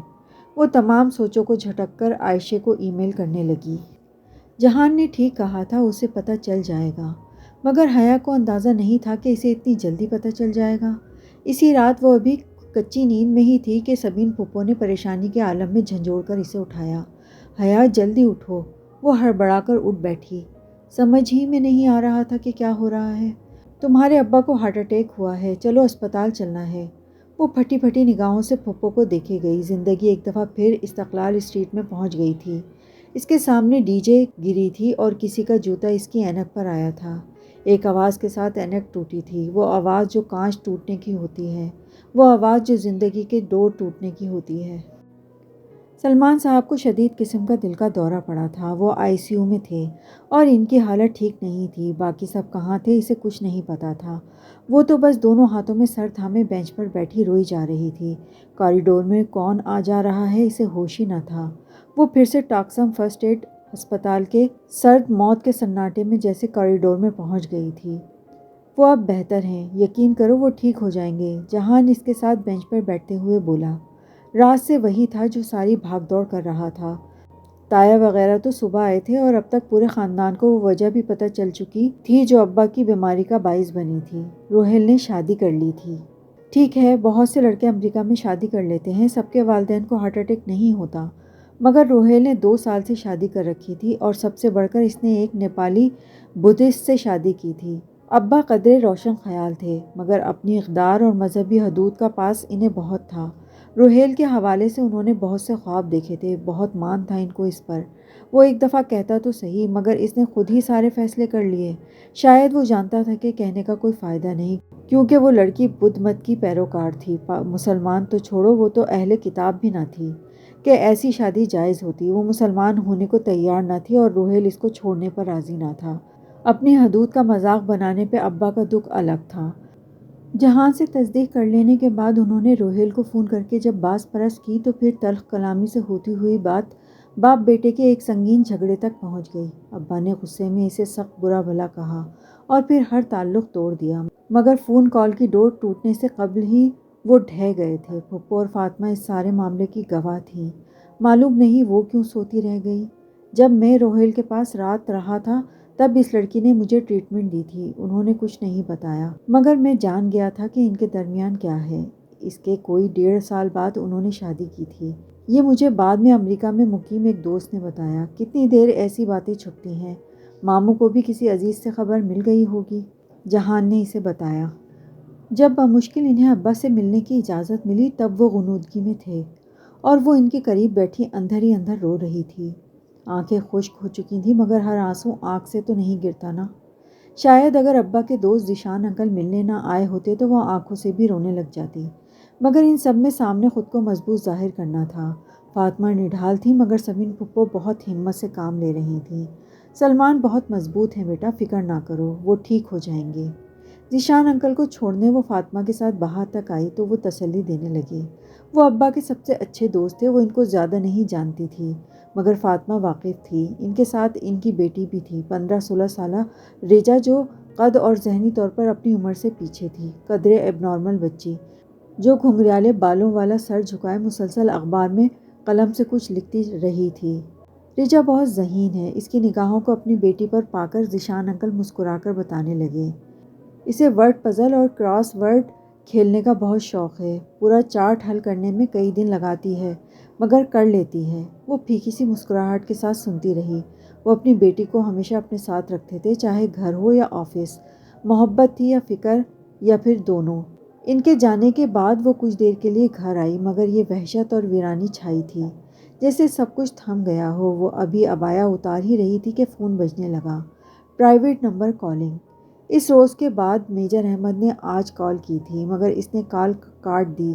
A: وہ تمام سوچوں کو جھٹک کر عائشہ کو ای میل کرنے لگی۔ جہان نے ٹھیک کہا تھا، اسے پتہ چل جائے گا، مگر حیا کو اندازہ نہیں تھا کہ اسے اتنی جلدی پتہ چل جائے گا۔ اسی رات وہ ابھی کچی نیند میں ہی تھی کہ سبین پھپھو نے پریشانی کے عالم میں جھنجھوڑ کر اسے اٹھایا۔ حیا، جلدی اٹھو۔ وہ ہڑبڑا کر اٹھ بیٹھی۔ سمجھ ہی میں نہیں آ رہا تھا کہ کیا ہو رہا ہے۔ تمہارے ابا کو ہارٹ اٹیک ہوا ہے، چلو اسپتال چلنا ہے۔ وہ پھٹی پھٹی نگاہوں سے پھپھو کو دیکھے گئی۔ زندگی ایک دفعہ پھر استقلال اسٹریٹ میں پہنچ گئی تھی۔ اس کے سامنے ڈی جے گری تھی اور کسی کا جوتا اس کی اینک پر آیا تھا۔ ایک آواز کے ساتھ اینک ٹوٹی تھی، وہ آواز جو کانچ ٹوٹنے کی ہوتی ہے، وہ آواز جو زندگی کے ڈور ٹوٹنے کی ہوتی ہے۔ سلمان صاحب کو شدید قسم کا دل کا دورہ پڑا تھا۔ وہ آئی سی یو میں تھے اور ان کی حالت ٹھیک نہیں تھی۔ باقی سب کہاں تھے اسے کچھ نہیں پتا تھا۔ وہ تو بس دونوں ہاتھوں میں سر تھامے بینچ پر بیٹھی روئی جا رہی تھی۔ کوریڈور میں کون آ جا رہا ہے اسے ہوش ہی نہ تھا۔ وہ پھر سے ٹاکسم فرسٹ ایڈ ہسپتال کے سرد موت کے سناٹے میں جیسے کوریڈور میں پہنچ گئی تھی۔ وہ اب بہتر ہیں، یقین کرو وہ ٹھیک ہو جائیں گے، جہان اس کے ساتھ بینچ پر بیٹھتے ہوئے بولا۔ رات سے وہی تھا جو ساری بھاگ دوڑ کر رہا تھا۔ تایا وغیرہ تو صبح آئے تھے اور اب تک پورے خاندان کو وہ وجہ بھی پتہ چل چکی تھی جو ابا کی بیماری کا باعث بنی تھی۔ روہیل نے شادی کر لی تھی۔ ٹھیک ہے، بہت سے لڑکے امریکہ میں شادی کر لیتے ہیں، سب کے والدین کو ہارٹ اٹیک نہیں ہوتا، مگر روہیل نے 2 سال سے شادی کر رکھی تھی اور سب سے بڑھ کر اس نے ایک نیپالی بدھسٹ سے شادی کی تھی۔ ابا قدرے روشن خیال تھے، مگر اپنی اقدار اور مذہبی حدود کا پاس انہیں بہت تھا۔ روہیل کے حوالے سے انہوں نے بہت سے خواب دیکھے تھے، بہت مان تھا ان کو اس پر۔ وہ ایک دفعہ کہتا تو صحیح، مگر اس نے خود ہی سارے فیصلے کر لیے۔ شاید وہ جانتا تھا کہ کہنے کا کوئی فائدہ نہیں، کیونکہ وہ لڑکی بدھ مت کی پیروکار تھی، مسلمان تو چھوڑو، وہ تو اہل کتاب بھی نہ تھی کہ ایسی شادی جائز ہوتی۔ وہ مسلمان ہونے کو تیار نہ تھی اور روہیل اس کو چھوڑنے پر راضی نہ تھا۔ اپنی حدود کا مذاق بنانے پہ ابا کا دکھ الگ تھا۔ جہان سے تصدیق کر لینے کے بعد انہوں نے روہیل کو فون کر کے جب باز پرس کی تو پھر تلخ کلامی سے ہوتی ہوئی بات باپ بیٹے کے ایک سنگین جھگڑے تک پہنچ گئی۔ ابا نے غصے میں اسے سخت برا بھلا کہا اور پھر ہر تعلق توڑ دیا، مگر فون کال کی ڈور ٹوٹنے سے قبل ہی وہ ڈھہ گئے تھے۔ پھپھو اور فاطمہ اس سارے معاملے کی گواہ تھیں۔ معلوم نہیں وہ کیوں سوتی رہ گئی۔ جب میں روہیل کے پاس رات رہا تھا تب اس لڑکی نے مجھے ٹریٹمنٹ دی تھی، انہوں نے کچھ نہیں بتایا، مگر میں جان گیا تھا کہ ان کے درمیان کیا ہے۔ اس کے کوئی 1.5 سال بعد انہوں نے شادی کی تھی۔ یہ مجھے بعد میں امریکہ میں مقیم ایک دوست نے بتایا۔ کتنی دیر ایسی باتیں چھپتی ہیں؟ ماموں کو بھی کسی عزیز سے خبر مل گئی ہوگی، جہان نے اسے بتایا۔ جب بمشکل انہیں ابا سے ملنے کی اجازت ملی تب وہ غنودگی میں تھے اور وہ ان کے قریب بیٹھی اندر ہی اندر رو رہی تھی۔ آنکھیں خشک ہو چکی تھیں مگر ہر آنسو آنکھ سے تو نہیں گرتا نا۔ شاید اگر ابا کے دوست ذیشان انکل ملنے نہ آئے ہوتے تو وہ آنکھوں سے بھی رونے لگ جاتی، مگر ان سب میں سامنے خود کو مضبوط ظاہر کرنا تھا۔ فاطمہ نڈھال تھی مگر سمین پھپھو بہت ہمت سے کام لے رہی تھیں۔ سلمان بہت مضبوط ہیں بیٹا، فکر نہ کرو، وہ ٹھیک ہو جائیں گے۔ ذیشان انکل کو چھوڑنے وہ فاطمہ کے ساتھ باہر تک آئی تو وہ تسلی دینے لگے۔ وہ ابا کے سب سے اچھے دوست تھے، وہ ان کو زیادہ نہیں جانتی تھی مگر فاطمہ واقف تھی۔ ان کے ساتھ ان کی بیٹی بھی تھی، 15-16 سالہ ریجا، جو قد اور ذہنی طور پر اپنی عمر سے پیچھے تھی، قدرے ایب نارمل بچی جو گھنگریالے بالوں والا سر جھکائے مسلسل اخبار میں قلم سے کچھ لکھتی رہی تھی۔ ریجا بہت ذہین ہے، اس کی نگاہوں کو اپنی بیٹی پر پا کر ذیشان انکل مسکرا کر بتانے لگے۔ اسے ورڈ پزل اور کراس ورڈ کھیلنے کا بہت شوق ہے، پورا چارٹ حل کرنے میں کئی دن لگاتی ہے مگر کر لیتی ہے۔ وہ پھیکی سی مسکراہٹ کے ساتھ سنتی رہی۔ وہ اپنی بیٹی کو ہمیشہ اپنے ساتھ رکھتے تھے، چاہے گھر ہو یا آفس، محبت تھی یا فکر یا پھر دونوں۔ ان کے جانے کے بعد وہ کچھ دیر کے لیے گھر آئی مگر یہ وحشت اور ویرانی چھائی تھی، جیسے سب کچھ تھم گیا ہو۔ وہ ابھی عبایا اتار ہی رہی تھی کہ فون بجنے لگا، پرائیویٹ نمبر کالنگ۔ اس روز کے بعد میجر احمد نے آج کال کی تھی مگر اس نے کال کاٹ دی۔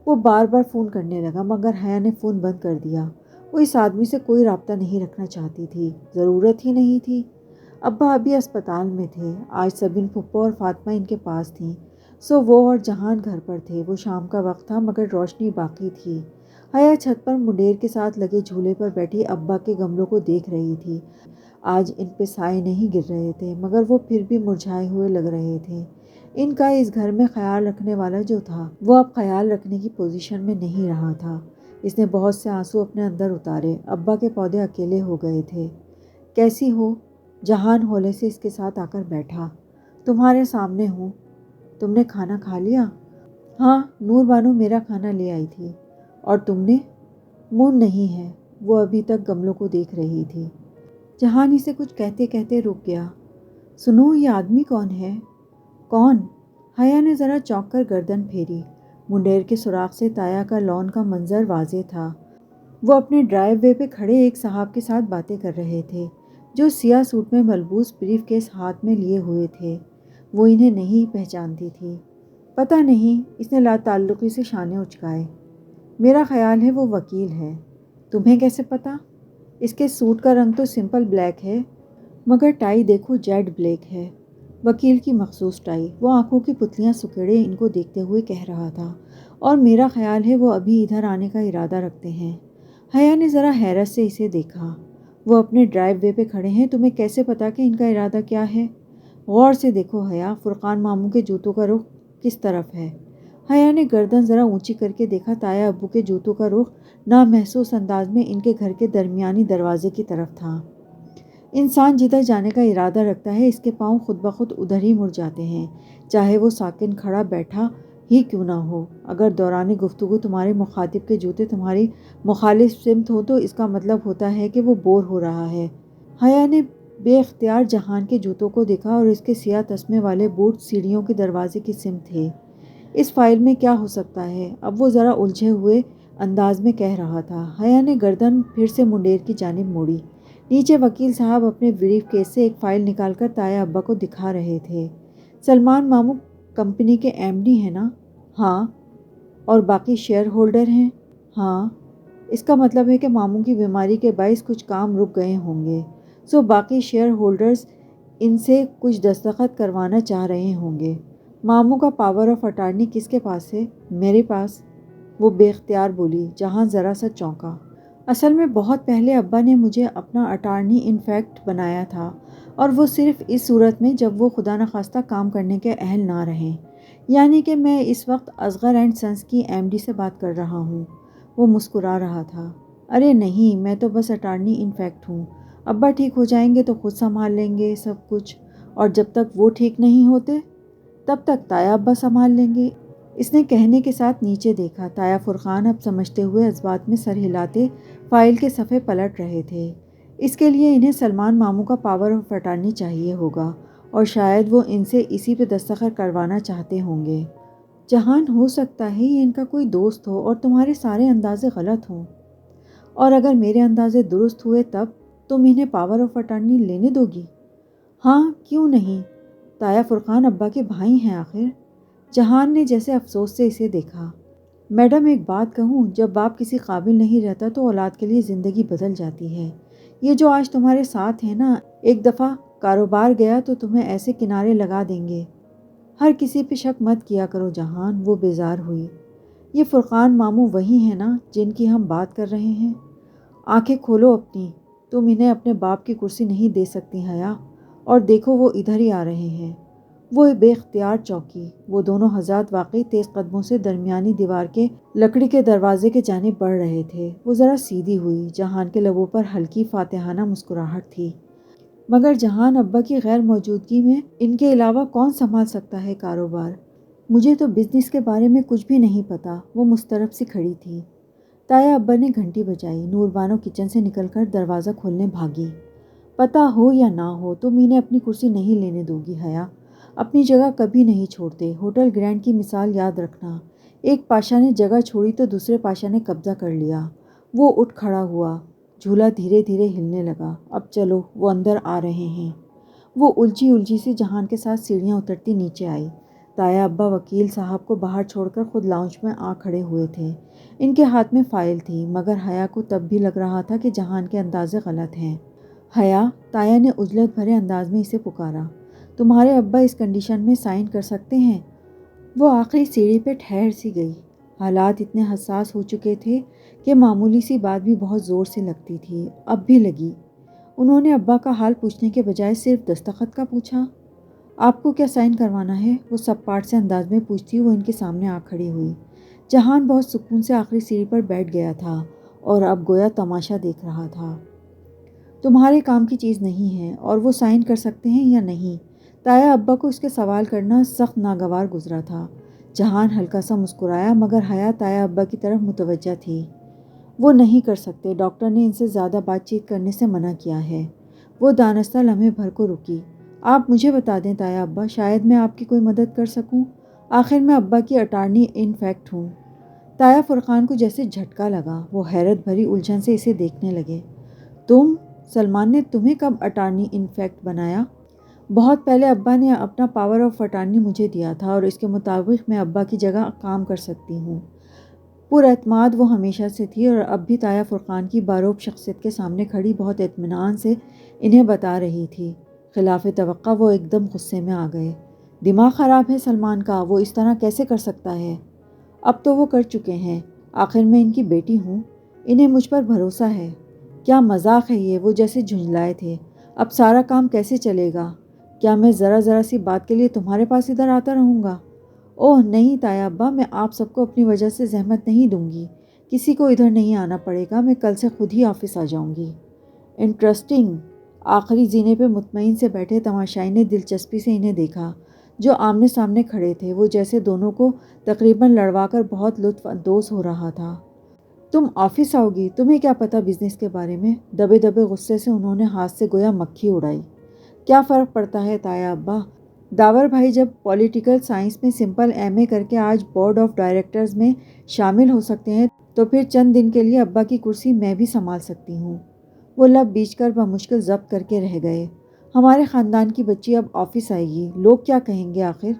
A: وہ بار بار فون کرنے لگا مگر حیا نے فون بند کر دیا۔ وہ اس آدمی سے کوئی رابطہ نہیں رکھنا چاہتی تھی، ضرورت ہی نہیں تھی۔ ابا ابھی اسپتال میں تھے، آج سبین پھپھو اور فاطمہ ان کے پاس تھیں، سو وہ اور جہان گھر پر تھے۔ وہ شام کا وقت تھا مگر روشنی باقی تھی۔ حیا چھت پر منڈیر کے ساتھ لگے جھولے پر بیٹھی ابا کے گملوں کو دیکھ رہی تھی۔ آج ان پہ سائے نہیں گر رہے تھے مگر وہ پھر بھی مرجھائے ہوئے لگ رہے تھے۔ ان کا اس گھر میں خیال رکھنے والا جو تھا وہ اب خیال رکھنے کی پوزیشن میں نہیں رہا تھا۔ اس نے بہت سے آنسو اپنے اندر اتارے۔ ابا کے پودے اکیلے ہو گئے تھے۔ کیسی ہو؟ جہان ہولے سے اس کے ساتھ آ کر بیٹھا۔ تمہارے سامنے ہوں۔ تم نے کھانا کھا لیا؟ ہاں، نور بانو میرا کھانا لے آئی تھی۔ اور تم نے؟ موڈ نہیں ہے۔ وہ ابھی تک گملوں کو دیکھ رہی تھی۔ جہان اسے کچھ کہتے کہتے رک گیا۔ سنو، یہ آدمی کون ہے؟ کون؟ حیا نے ذرا چونک کر گردن پھیری۔ منڈیر کے سوراخ سے تایا کا لان کا منظر واضح تھا۔ وہ اپنے ڈرائیو وے پہ کھڑے ایک صاحب کے ساتھ باتیں کر رہے تھے جو سیاہ سوٹ میں ملبوس بریف کیس ہاتھ میں لیے ہوئے تھے۔ وہ انہیں نہیں پہچانتی تھی۔ پتہ نہیں، اس نے لا تعلقی سے شانے اچکائے۔ میرا خیال ہے وہ وکیل ہے۔ تمہیں کیسے پتہ؟ اس کے سوٹ کا رنگ تو سمپل بلیک ہے مگر ٹائی دیکھو جیڈ بلیک ہے، وکیل کی مخصوص ٹائی۔ وہ آنکھوں کی پتلیاں سکیڑے ان کو دیکھتے ہوئے کہہ رہا تھا۔ اور میرا خیال ہے وہ ابھی ادھر آنے کا ارادہ رکھتے ہیں۔ حیا نے ذرا حیرت سے اسے دیکھا۔ وہ اپنے ڈرائیو وے پہ کھڑے ہیں، تمہیں کیسے پتا کہ ان کا ارادہ کیا ہے؟ غور سے دیکھو حیا، فرقان ماموں کے جوتوں کا رخ کس طرف ہے؟ حیا نے گردن ذرا اونچی کر کے دیکھا۔ تایا ابو کے جوتوں کا رخ نامحسوس انداز میں ان کے گھر کے درمیانی دروازے کی طرف تھا۔ انسان جدھر جانے کا ارادہ رکھتا ہے اس کے پاؤں خود بخود ادھر ہی مڑ جاتے ہیں، چاہے وہ ساکن کھڑا بیٹھا ہی کیوں نہ ہو۔ اگر دوران گفتگو تمہارے مخاطب کے جوتے تمہاری مخالف سمت ہو تو اس کا مطلب ہوتا ہے کہ وہ بور ہو رہا ہے۔ حیا نے بے اختیار جہان کے جوتوں کو دیکھا اور اس کے سیاہ تسمے والے بوٹ سیڑھیوں کے دروازے کی سمت تھے۔ اس فائل میں کیا ہو سکتا ہے؟ اب وہ ذرا الجھے ہوئے انداز میں کہہ رہا تھا۔ حیا نے گردن پھر سے منڈیر کی جانب موڑی۔ نیچے وکیل صاحب اپنے بریف کیس سے ایک فائل نکال کر تایا ابا کو دکھا رہے تھے۔ سلمان ماموں کمپنی کے ایم ڈی ہیں نا؟ ہاں۔ اور باقی شیئر ہولڈر ہیں؟ ہاں۔ اس کا مطلب ہے کہ ماموں کی بیماری کے باعث کچھ کام رک گئے ہوں گے، سو باقی شیئر ہولڈرز ان سے کچھ دستخط کروانا چاہ رہے ہوں گے۔ ماموں کا پاور آف اٹارنی کس کے پاس ہے؟ میرے پاس، وہ بے اختیار بولی۔ جہاں ذرا سا چونکا۔ اصل میں بہت پہلے ابا نے مجھے اپنا اٹارنی ان فیکٹ بنایا تھا، اور وہ صرف اس صورت میں جب وہ خدا نخواستہ کام کرنے کے اہل نہ رہیں، یعنی کہ میں اس وقت اصغر اینڈ سنس کی ایم ڈی سے بات کر رہا ہوں۔ وہ مسکرا رہا تھا۔ ارے نہیں، میں تو بس اٹارنی ان فیکٹ ہوں۔ ابا ٹھیک ہو جائیں گے تو خود سنبھال لیں گے سب کچھ، اور جب تک وہ ٹھیک نہیں ہوتے تب تک تایا ابا سنبھال لیں گے۔ اس نے کہنے کے ساتھ نیچے دیکھا۔ تایا فرقان اب سمجھتے ہوئے اثبات میں سر ہلاتے فائل کے صفحے پلٹ رہے تھے۔ اس کے لیے انہیں سلمان ماموں کا پاور آف اٹارنی چاہیے ہوگا، اور شاید وہ ان سے اسی پہ دستخط کروانا چاہتے ہوں گے۔ جہان، ہو سکتا ہے یہ ان کا کوئی دوست ہو اور تمہارے سارے اندازے غلط ہوں، اور اگر میرے اندازے درست ہوئے تب تم انہیں پاور آف اٹارنی لینے دو گی؟ ہاں، کیوں نہیں؟ تایا فرقان ابا کے بھائی ہیں آخر۔ جہان نے جیسے افسوس سے اسے دیکھا۔ میڈم، ایک بات کہوں، جب باپ کسی قابل نہیں رہتا تو اولاد کے لیے زندگی بدل جاتی ہے۔ یہ جو آج تمہارے ساتھ ہیں نا، ایک دفعہ کاروبار گیا تو تمہیں ایسے کنارے لگا دیں گے۔ ہر کسی پہ شک مت کیا کرو جہان، وہ بیزار ہوئی۔ یہ فرقان ماموں وہی ہیں نا جن کی ہم بات کر رہے ہیں؟ آنکھیں کھولو اپنی، تم انہیں اپنے باپ کی کرسی نہیں دے سکتی حیا، اور دیکھو وہ ادھر ہی آ رہے ہیں۔ وہ بے اختیار چونکی۔ وہ دونوں حضرات واقعی تیز قدموں سے درمیانی دیوار کے لکڑی کے دروازے کے جانب بڑھ رہے تھے۔ وہ ذرا سیدھی ہوئی۔ جہان کے لبوں پر ہلکی فاتحانہ مسکراہٹ تھی۔ مگر جہان، ابا کی غیر موجودگی میں ان کے علاوہ کون سنبھال سکتا ہے کاروبار؟ مجھے تو بزنس کے بارے میں کچھ بھی نہیں پتا۔ وہ مسترب سی کھڑی تھی۔ تایا ابا نے گھنٹی بجائی۔ نور بانو کچن سے نکل کر دروازہ کھولنے بھاگی۔ پتہ ہو یا نہ ہو، تم انہیں اپنی کرسی نہیں لینے دو گی حیا۔ اپنی جگہ کبھی نہیں چھوڑتے۔ ہوٹل گرینڈ کی مثال یاد رکھنا۔ ایک پاشا نے جگہ چھوڑی تو دوسرے پاشا نے قبضہ کر لیا۔ وہ اٹھ کھڑا ہوا۔ جھولا دھیرے دھیرے ہلنے لگا۔ اب چلو، وہ اندر آ رہے ہیں۔ وہ الجھی الجھی سے جہان کے ساتھ سیڑھیاں اترتی نیچے آئی۔ تایا ابا وکیل صاحب کو باہر چھوڑ کر خود لاؤنج میں آ کھڑے ہوئے تھے۔ ان کے ہاتھ میں فائل تھی، مگر حیا کو تب بھی لگ رہا تھا کہ جہان کے اندازے غلط ہیں۔ حیا، تایا نے عجلت بھرے انداز میں اسے پکارا، تمہارے ابا اس کنڈیشن میں سائن کر سکتے ہیں؟ وہ آخری سیڑھی پہ ٹھہر سی گئی۔ حالات اتنے حساس ہو چکے تھے کہ معمولی سی بات بھی بہت زور سے لگتی تھی۔ اب بھی لگی۔ انہوں نے ابا کا حال پوچھنے کے بجائے صرف دستخط کا پوچھا۔ آپ کو کیا سائن کروانا ہے؟ وہ سب پارٹ سے انداز میں پوچھتی وہ ان کے سامنے آ کھڑی ہوئی۔ جہان بہت سکون سے آخری سیڑھی پر بیٹھ گیا تھا اور اب گویا تماشا دیکھ رہا تھا۔ تمہارے کام کی چیز نہیں ہے، اور وہ سائن کر سکتے ہیں یا نہیں؟ تایا ابا کو اس کے سوال کرنا سخت ناگوار گزرا تھا۔ جہان ہلکا سا مسکرایا، مگر حیا تایا ابا کی طرف متوجہ تھی۔ وہ نہیں کر سکتے، ڈاکٹر نے ان سے زیادہ بات چیت کرنے سے منع کیا ہے۔ وہ دانستہ لمحے بھر کو رکی۔ آپ مجھے بتا دیں تایا ابا، شاید میں آپ کی کوئی مدد کر سکوں۔ آخر میں ابا کی اٹارنی ان فیکٹ ہوں۔ تایا فرقان کو جیسے جھٹکا لگا۔ وہ حیرت بھری الجھن سے اسے دیکھنے لگے۔ تم؟ سلمان نے تمہیں کب اٹارنی ان فیکٹ بنایا؟ بہت پہلے ابا نے اپنا پاور آف اٹارنی مجھے دیا تھا، اور اس کے مطابق میں ابا کی جگہ کام کر سکتی ہوں۔ پر اعتماد وہ ہمیشہ سے تھی، اور اب بھی تایا فرقان کی باروب شخصیت کے سامنے کھڑی بہت اطمینان سے انہیں بتا رہی تھی۔ خلاف توقع وہ ایک دم غصے میں آ گئے۔ دماغ خراب ہے سلمان کا، وہ اس طرح کیسے کر سکتا ہے؟ اب تو وہ کر چکے ہیں۔ آخر میں ان کی بیٹی ہوں، انہیں مجھ پر بھروسہ ہے۔ کیا مذاق ہے یہ؟ وہ جیسے جھنجھلائے تھے۔ اب سارا کام کیسے چلے گا؟ کیا میں ذرا ذرا سی بات کے لیے تمہارے پاس ادھر آتا رہوں گا؟ اوہ نہیں تایا ابا، میں آپ سب کو اپنی وجہ سے زحمت نہیں دوں گی۔ کسی کو ادھر نہیں آنا پڑے گا، میں کل سے خود ہی آفس آ جاؤں گی۔ انٹرسٹنگ۔ آخری زینے پہ مطمئن سے بیٹھے تماشائی نے دلچسپی سے انہیں دیکھا، جو آمنے سامنے کھڑے تھے۔ وہ جیسے دونوں کو تقریباً لڑوا کر بہت لطف اندوز ہو رہا تھا۔ تم آفس آؤ گی؟ تمہیں کیا پتہ بزنس کے بارے میں؟ دبے دبے غصے سے انہوں نے ہاتھ سے گویا مکھی اڑائی۔ کیا فرق پڑتا ہے تایا ابا؟ داور بھائی جب پولیٹیکل سائنس میں سمپل ایم اے کر کے آج بورڈ آف ڈائریکٹرز میں شامل ہو سکتے ہیں، تو پھر چند دن کے لیے ابا کی کرسی میں بھی سنبھال سکتی ہوں۔ وہ لب بیچ کر بمشکل ضبط کر کے رہ گئے۔ ہمارے خاندان کی بچی اب آفس آئے گی، لوگ کیا کہیں گے آخر؟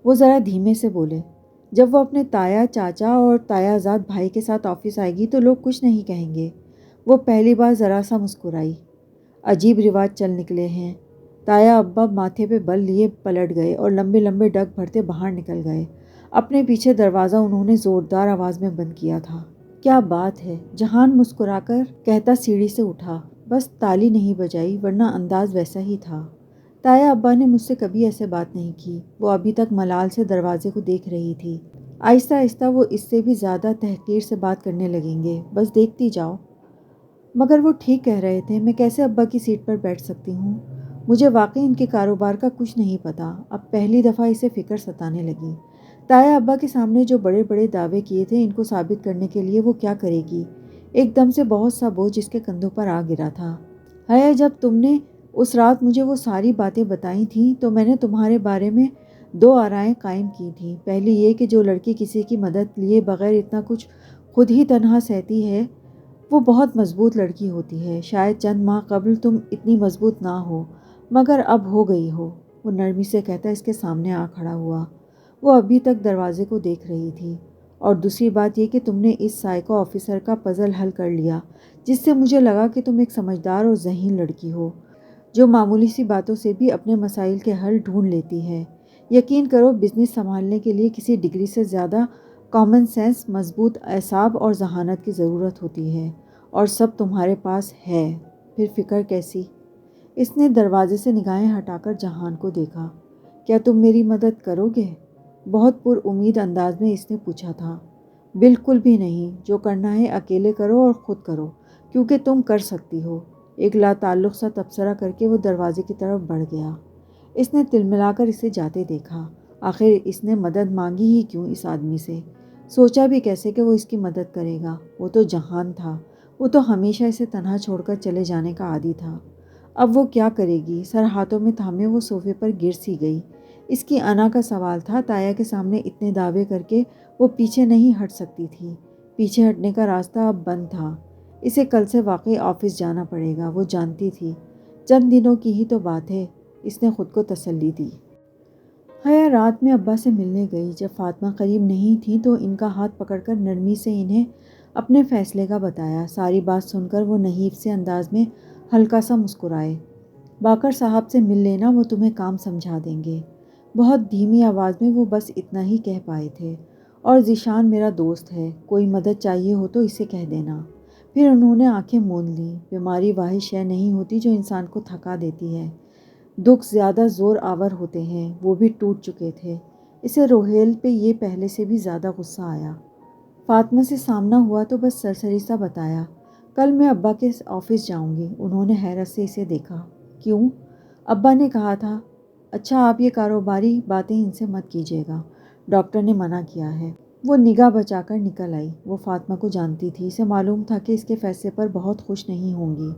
A: وہ ذرا دھیمے سے بولے۔ جب وہ اپنے تایا چاچا اور تایا زاد بھائی کے ساتھ آفس آئے گی تو لوگ کچھ نہیں کہیں گے۔ وہ پہلی بار ذرا سا مسکرائی۔ عجیب رواج چل نکلے ہیں۔ تایا ابا ماتھے پہ بل لیے پلٹ گئے اور لمبے لمبے ڈگ بھرتے باہر نکل گئے۔ اپنے پیچھے دروازہ انہوں نے زوردار آواز میں بند کیا تھا۔ کیا بات ہے؟ جہان مسکرا کر کہتا سیڑھی سے اٹھا۔ بس تالی نہیں بجائی، ورنہ انداز ویسا ہی تھا۔ تایا ابا نے مجھ سے کبھی ایسے بات نہیں کی۔ وہ ابھی تک ملال سے دروازے کو دیکھ رہی تھی۔ آہستہ آہستہ وہ اس سے بھی زیادہ تحقیر سے بات کرنے لگیں گے، بس دیکھتی جاؤ۔ مگر وہ ٹھیک کہہ رہے تھے، میں کیسے ابا کی سیٹ پر بیٹھ سکتی ہوں؟ مجھے واقعی ان کے کاروبار کا کچھ نہیں پتا۔ اب پہلی دفعہ اسے فکر ستانے لگی۔ تایا ابا کے سامنے جو بڑے بڑے دعوے کیے تھے، ان کو ثابت کرنے کے لیے وہ کیا کرے گی؟ ایک دم سے بہت سا بوجھ اس کے کندھوں پر آ گرا تھا۔ حیا، جب تم نے اس رات مجھے وہ ساری باتیں بتائی تھیں تو میں نے تمہارے بارے میں 2 آرائیں قائم کی تھیں۔ پہلی یہ کہ جو لڑکی کسی کی مدد لیے بغیر اتنا کچھ خود ہی تنہا سہتی ہے وہ بہت مضبوط لڑکی ہوتی ہے۔ شاید چند ماہ قبل تم اتنی مضبوط نہ ہو مگر اب ہو گئی ہو، وہ نرمی سے کہتا اس کے سامنے آ کھڑا ہوا۔ وہ ابھی تک دروازے کو دیکھ رہی تھی۔ اور دوسری بات یہ کہ تم نے اس سائیکو آفیسر کا پزل حل کر لیا جس سے مجھے لگا کہ تم ایک سمجھدار اور ذہین لڑکی ہو جو معمولی سی باتوں سے بھی اپنے مسائل کے حل ڈھونڈ لیتی ہے۔ یقین کرو بزنس سنبھالنے کے لیے کسی ڈگری سے زیادہ کامن سینس، مضبوط اعصاب اور ذہانت کی ضرورت ہوتی ہے، اور سب تمہارے پاس ہے، پھر فکر کیسی؟ اس نے دروازے سے نگاہیں ہٹا کر جہان کو دیکھا۔ کیا تم میری مدد کرو گے؟ بہت پر امید انداز میں اس نے پوچھا تھا۔ بالکل بھی نہیں، جو کرنا ہے اکیلے کرو اور خود کرو، کیونکہ تم کر سکتی ہو۔ ایک لا تعلق سا تبصرہ کر کے وہ دروازے کی طرف بڑھ گیا۔ اس نے تلملا کر اسے جاتے دیکھا۔ آخر اس نے مدد مانگی ہی کیوں اس آدمی سے؟ سوچا بھی کیسے کہ وہ اس کی مدد کرے گا؟ وہ تو جہان تھا، وہ تو ہمیشہ اسے تنہا چھوڑ کر چلے جانے کا عادی تھا۔ اب وہ کیا کرے گی؟ سر ہاتھوں میں تھامے وہ صوفے پر گر سی گئی۔ اس کی انا کا سوال تھا، تایا کے سامنے اتنے دعوے کر کے وہ پیچھے نہیں ہٹ سکتی تھی۔ پیچھے ہٹنے کا راستہ اب بند تھا۔ اسے کل سے واقعی آفس جانا پڑے گا، وہ جانتی تھی۔ چند دنوں کی ہی تو بات ہے، اس نے خود کو تسلی دی۔ حیا رات میں ابا سے ملنے گئی۔ جب فاطمہ قریب نہیں تھی تو ان کا ہاتھ پکڑ کر نرمی سے انہیں اپنے فیصلے کا بتایا۔ ساری بات سن کر وہ نحیف سے انداز میں ہلکا سا مسکرائے۔ باقر صاحب سے مل لینا، وہ تمہیں کام سمجھا دیں گے۔ بہت دھیمی آواز میں وہ بس اتنا ہی کہہ پائے تھے۔ اور ذیشان میرا دوست ہے، کوئی مدد چاہیے ہو تو اسے کہہ دینا۔ پھر انہوں نے آنکھیں موند لیں۔ بیماری واحد شے نہیں ہوتی جو انسان کو تھکا دیتی ہے، دکھ زیادہ زور آور ہوتے ہیں۔ وہ بھی ٹوٹ چکے تھے۔ اسے روحیل پہ یہ پہلے سے بھی زیادہ غصہ آیا۔ فاطمہ سے سامنا ہوا تو بس سرسری سا بتایا، کل میں ابا کے آفس جاؤں گی۔ انہوں نے حیرت سے اسے دیکھا۔ کیوں؟ ابا نے کہا تھا۔ اچھا، آپ یہ کاروباری باتیں ان سے مت کیجیے گا، ڈاکٹر نے منع کیا ہے۔ وہ نگاہ بچا کر نکل آئی۔ وہ فاطمہ کو جانتی تھی، اسے معلوم تھا کہ اس کے فیصلے پر بہت خوش نہیں ہوں گی،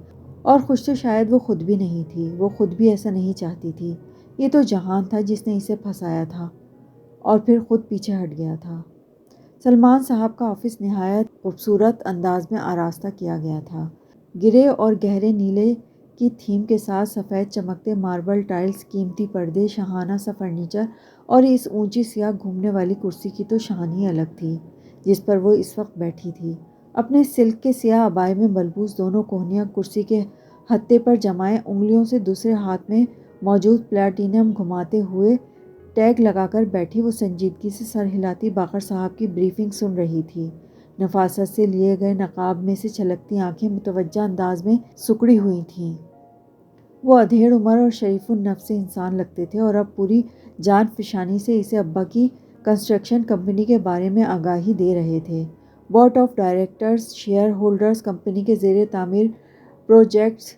A: اور خوش تو شاید وہ خود بھی نہیں تھی۔ وہ خود بھی ایسا نہیں چاہتی تھی۔ یہ تو جہان تھا جس نے اسے پھنسایا تھا اور پھر خود پیچھے ہٹ گیا تھا۔ سلمان صاحب کا آفس نہایت خوبصورت انداز میں آراستہ کیا گیا تھا۔ گرے اور گہرے نیلے کی تھیم کے ساتھ سفید چمکتے ماربل ٹائلز، قیمتی پردے، شاہانہ سا فرنیچر، اور اس اونچی سیاہ گھومنے والی کرسی کی تو شان ہی الگ تھی جس پر وہ اس وقت بیٹھی تھی، اپنے سلک کے سیاہ عبائے میں ملبوس، دونوں کوہنیاں کرسی کے ہتھے پر جمائے، انگلیوں سے دوسرے ہاتھ میں موجود پلاٹینم گھماتے ہوئے ٹیگ لگا کر بیٹھی۔ وہ سنجیدگی سے سر ہلاتی باقر صاحب کی بریفنگ سن رہی تھی۔ نفاست سے لیے گئے نقاب میں سے چھلکتی آنکھیں متوجہ انداز میں سکڑی ہوئی تھیں۔ وہ ادھیڑ عمر اور شریف النفس انسان لگتے تھے اور اب پوری جان فشانی سے اسے ابا کی کنسٹرکشن کمپنی کے بارے میں آگاہی دے رہے تھے۔ Board of directors, share holders, company کے زیر تعمیر پروجیکٹس،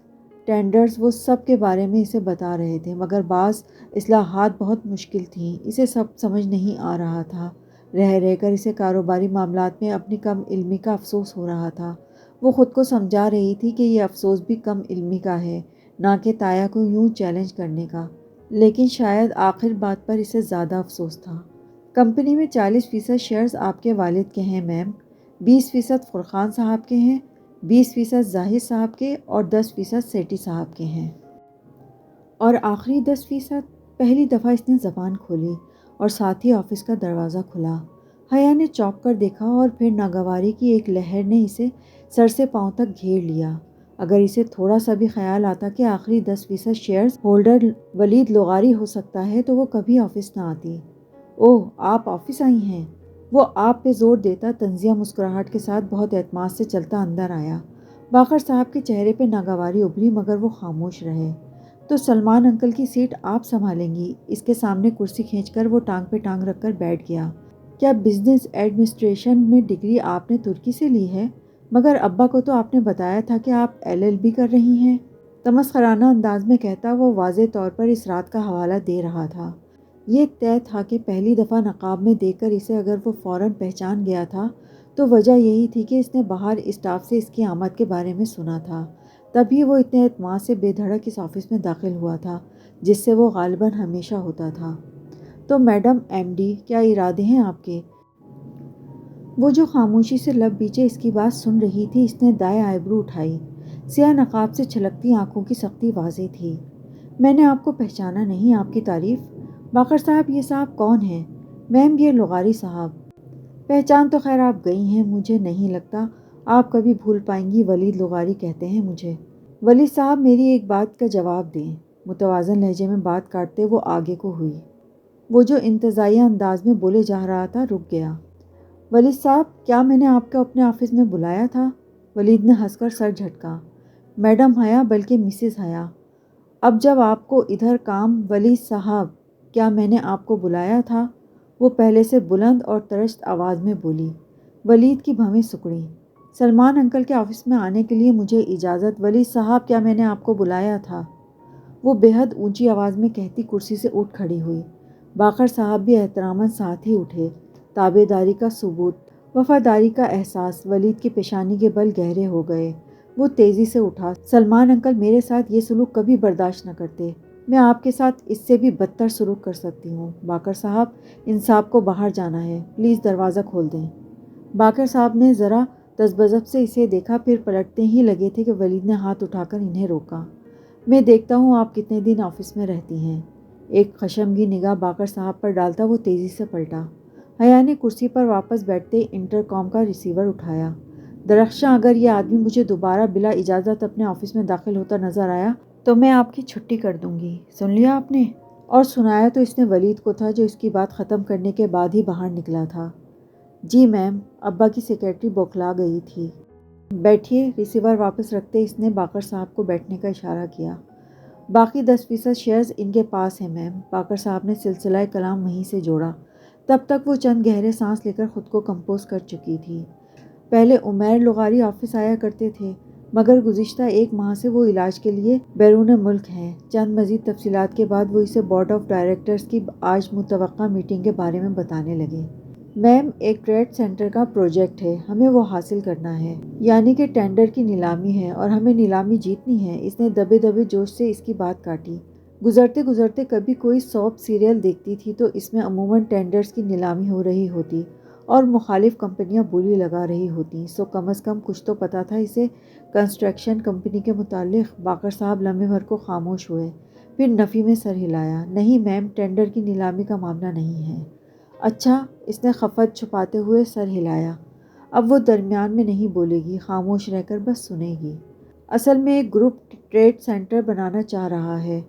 A: ٹینڈرز، وہ سب کے بارے میں اسے بتا رہے تھے، مگر بعض اصلاحات بہت مشکل تھیں۔ اسے سب سمجھ نہیں آ رہا تھا۔ رہ رہ کر اسے کاروباری معاملات میں اپنی کم علمی کا افسوس ہو رہا تھا۔ وہ خود کو سمجھا رہی تھی کہ یہ افسوس بھی کم علمی کا ہے، نہ کہ تایا کو یوں چیلنج کرنے کا، لیکن شاید آخر بات پر اسے زیادہ افسوس تھا۔ کمپنی میں 40% شیئرز آپ کے والد کے ہیں میم، 20% فرقان صاحب کے ہیں، 20% زاہد صاحب کے اور 10% سیٹھی صاحب کے ہیں۔ اور آخری 10%؟ پہلی دفعہ اس نے زبان کھولی اور ساتھ ہی آفس کا دروازہ کھلا۔ حیا نے چونک کر دیکھا اور پھر ناگواری کی ایک لہر نے اسے سر سے پاؤں تک گھیر لیا۔ اگر اسے تھوڑا سا بھی خیال آتا کہ آخری 10% شیئرز ہولڈر ولید لغاری ہو سکتا ہے تو وہ کبھی آفس نہ آتی۔ اوہ، آپ آفس آئی ہیں؟ وہ آپ پہ زور دیتا طنزیہ مسکراہٹ کے ساتھ بہت اعتماد سے چلتا اندر آیا۔ باقر صاحب کے چہرے پہ ناگواری ابھری مگر وہ خاموش رہے۔ تو سلمان انکل کی سیٹ آپ سنبھالیں گی؟ اس کے سامنے کرسی کھینچ کر وہ ٹانگ پہ ٹانگ رکھ کر بیٹھ گیا۔ کیا بزنس ایڈمنسٹریشن میں ڈگری آپ نے ترکی سے لی ہے؟ مگر ابا کو تو آپ نے بتایا تھا کہ آپ LLB کر رہی ہیں۔ تمسخرانہ انداز میں کہتا وہ واضح طور پر اس رات کا حوالہ دے رہا تھا۔ یہ طے تھا کہ پہلی دفعہ نقاب میں دیکھ کر اسے اگر وہ فوراً پہچان گیا تھا تو وجہ یہی تھی کہ اس نے باہر اسٹاف سے اس کی آمد کے بارے میں سنا تھا۔ تبھی وہ اتنے اعتماد سے بے دھڑک اس آفس میں داخل ہوا تھا جس سے وہ غالباً ہمیشہ ہوتا تھا۔ تو میڈم ایم ڈی، کیا ارادے ہیں آپ کے؟ وہ جو خاموشی سے لب بیچے اس کی بات سن رہی تھی، اس نے دائیں آئیبرو اٹھائی۔ سیاہ نقاب سے چھلکتی آنکھوں کی سختی واضح تھی۔ میں نے آپ کو پہچانا نہیں، آپ کی تعریف؟ باقر صاحب، یہ صاحب کون ہیں؟ میم، یہ لغاری صاحب۔ پہچان تو خیر آپ گئی ہیں، مجھے نہیں لگتا آپ کبھی بھول پائیں گی۔ ولید لغاری کہتے ہیں مجھے۔ ولید صاحب، میری ایک بات کا جواب دیں۔ متوازن لہجے میں بات کاٹتے وہ آگے کو ہوئی۔ وہ جو انتزاعیہ انداز میں بولے جا رہا تھا رک گیا۔ ولید صاحب، کیا میں نے آپ کو اپنے آفس میں بلایا تھا؟ ولید نے ہنس کر سر جھٹکا۔ میڈم حیا، بلکہ مسز حیا۔ اب جب آپ کو ادھر کام… ولید صاحب، کیا میں نے آپ کو بلایا تھا؟ وہ پہلے سے بلند اور ترشت آواز میں بولی۔ ولید کی بھویں سکڑیں۔ سلمان انکل کے آفس میں آنے کے لیے مجھے اجازت۔ ولید صاحب، کیا میں نے آپ کو بلایا تھا؟ وہ بے حد اونچی آواز میں کہتی کرسی سے اٹھ کھڑی ہوئی۔ باقر صاحب بھی احتراماً ساتھ ہی اٹھے۔ تابع داری کا ثبوت، وفاداری کا احساس ولید کی پیشانی کے بل گہرے ہو گئے۔ وہ تیزی سے اٹھا۔ سلمان انکل میرے ساتھ یہ سلوک کبھی برداشت نہ کرتے۔ میں آپ کے ساتھ اس سے بھی بدتر سلوک کر سکتی ہوں۔ باقر صاحب، ان صاحب کو باہر جانا ہے، پلیز دروازہ کھول دیں۔ باقر صاحب نے ذرا تذبذب سے اسے دیکھا، پھر پلٹنے ہی لگے تھے کہ ولید نے ہاتھ اٹھا کر انہیں روکا۔ میں دیکھتا ہوں آپ کتنے دن آفس میں رہتی ہیں۔ ایک خشمگین نگاہ باقر صاحب پر ڈالتا وہ تیزی سے پلٹا۔ حیا نے کرسی پر واپس بیٹھتے انٹر کام کا ریسیور اٹھایا۔ درخشاں، اگر یہ آدمی مجھے دوبارہ بلا اجازت اپنے آفس میں داخل ہوتا نظر آیا تو میں آپ کی چھٹی کر دوں گی۔ سن لیا آپ نے؟ اور سنایا تو اس نے ولید کو تھا جو اس کی بات ختم کرنے کے بعد ہی باہر نکلا تھا۔ جی میم، ابا کی سیکرٹری بوکھلا گئی تھی۔ بیٹھیے۔ ریسیور واپس رکھتے اس نے باقر صاحب کو بیٹھنے کا اشارہ کیا۔ باقی 10% شیئرز ان کے پاس ہیں میم۔ باقر صاحب نے سلسلہ کلام وہیں سے جوڑا۔ تب تک وہ چند گہرے سانس لے کر خود کو کمپوز کر چکی تھی۔ پہلے عمیر لغاری آفس آیا کرتے تھے، مگر گزشتہ 1 ماہ سے وہ علاج کے لیے بیرون ملک ہیں۔ چند مزید تفصیلات کے بعد وہ اسے بورڈ آف ڈائریکٹرز کی آج متوقع میٹنگ کے بارے میں بتانے لگے۔ میم، ایک ٹریڈ سینٹر کا پروجیکٹ ہے، ہمیں وہ حاصل کرنا ہے، یعنی کہ ٹینڈر کی نیلامی ہے اور ہمیں نیلامی جیتنی ہے۔ اس نے دبے دبے جوش سے اس کی بات کاٹی۔ گزرتے گزرتے کبھی کوئی سوپ سیریل دیکھتی تھی تو اس میں عموماً ٹینڈرز کی نیلامی ہو رہی ہوتی اور مخالف کمپنیاں بولی لگا رہی ہوتیں، سو کم از کم کچھ تو پتہ تھا اسے کنسٹرکشن کمپنی کے متعلق۔ باقر صاحب لمحے بھر کو خاموش ہوئے، پھر نفی میں سر ہلایا۔ نہیں میم، ٹینڈر کی نیلامی کا معاملہ نہیں ہے۔ اچھا، اس نے خفت چھپاتے ہوئے سر ہلایا۔ اب وہ درمیان میں نہیں بولے گی، خاموش رہ کر بس سنے گی۔ اصل میں ایک گروپ ٹریڈ سینٹر بنانا چاہ رہا ہے۔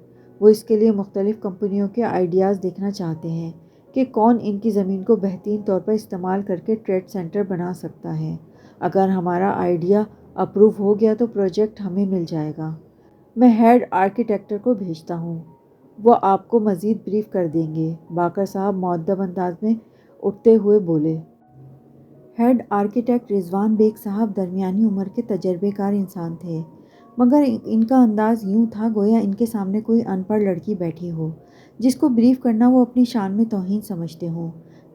A: وہ اس کے لیے مختلف کمپنیوں کے آئیڈیاز دیکھنا چاہتے ہیں کہ کون ان کی زمین کو بہترین طور پر استعمال کر کے ٹریڈ سینٹر بنا سکتا ہے۔ اگر ہمارا آئیڈیا اپروو ہو گیا تو پروجیکٹ ہمیں مل جائے گا۔ میں ہیڈ آرکیٹیکٹ کو بھیجتا ہوں، وہ آپ کو مزید بریف کر دیں گے۔ باقر صاحب مؤدب انداز میں اٹھتے ہوئے بولے۔ ہیڈ آرکیٹیکٹ رضوان بیگ صاحب درمیانی عمر کے تجربے کار انسان تھے، مگر ان کا انداز یوں تھا گویا ان کے سامنے کوئی ان پڑھ لڑکی بیٹھی ہو جس کو بریف کرنا وہ اپنی شان میں توہین سمجھتے ہوں۔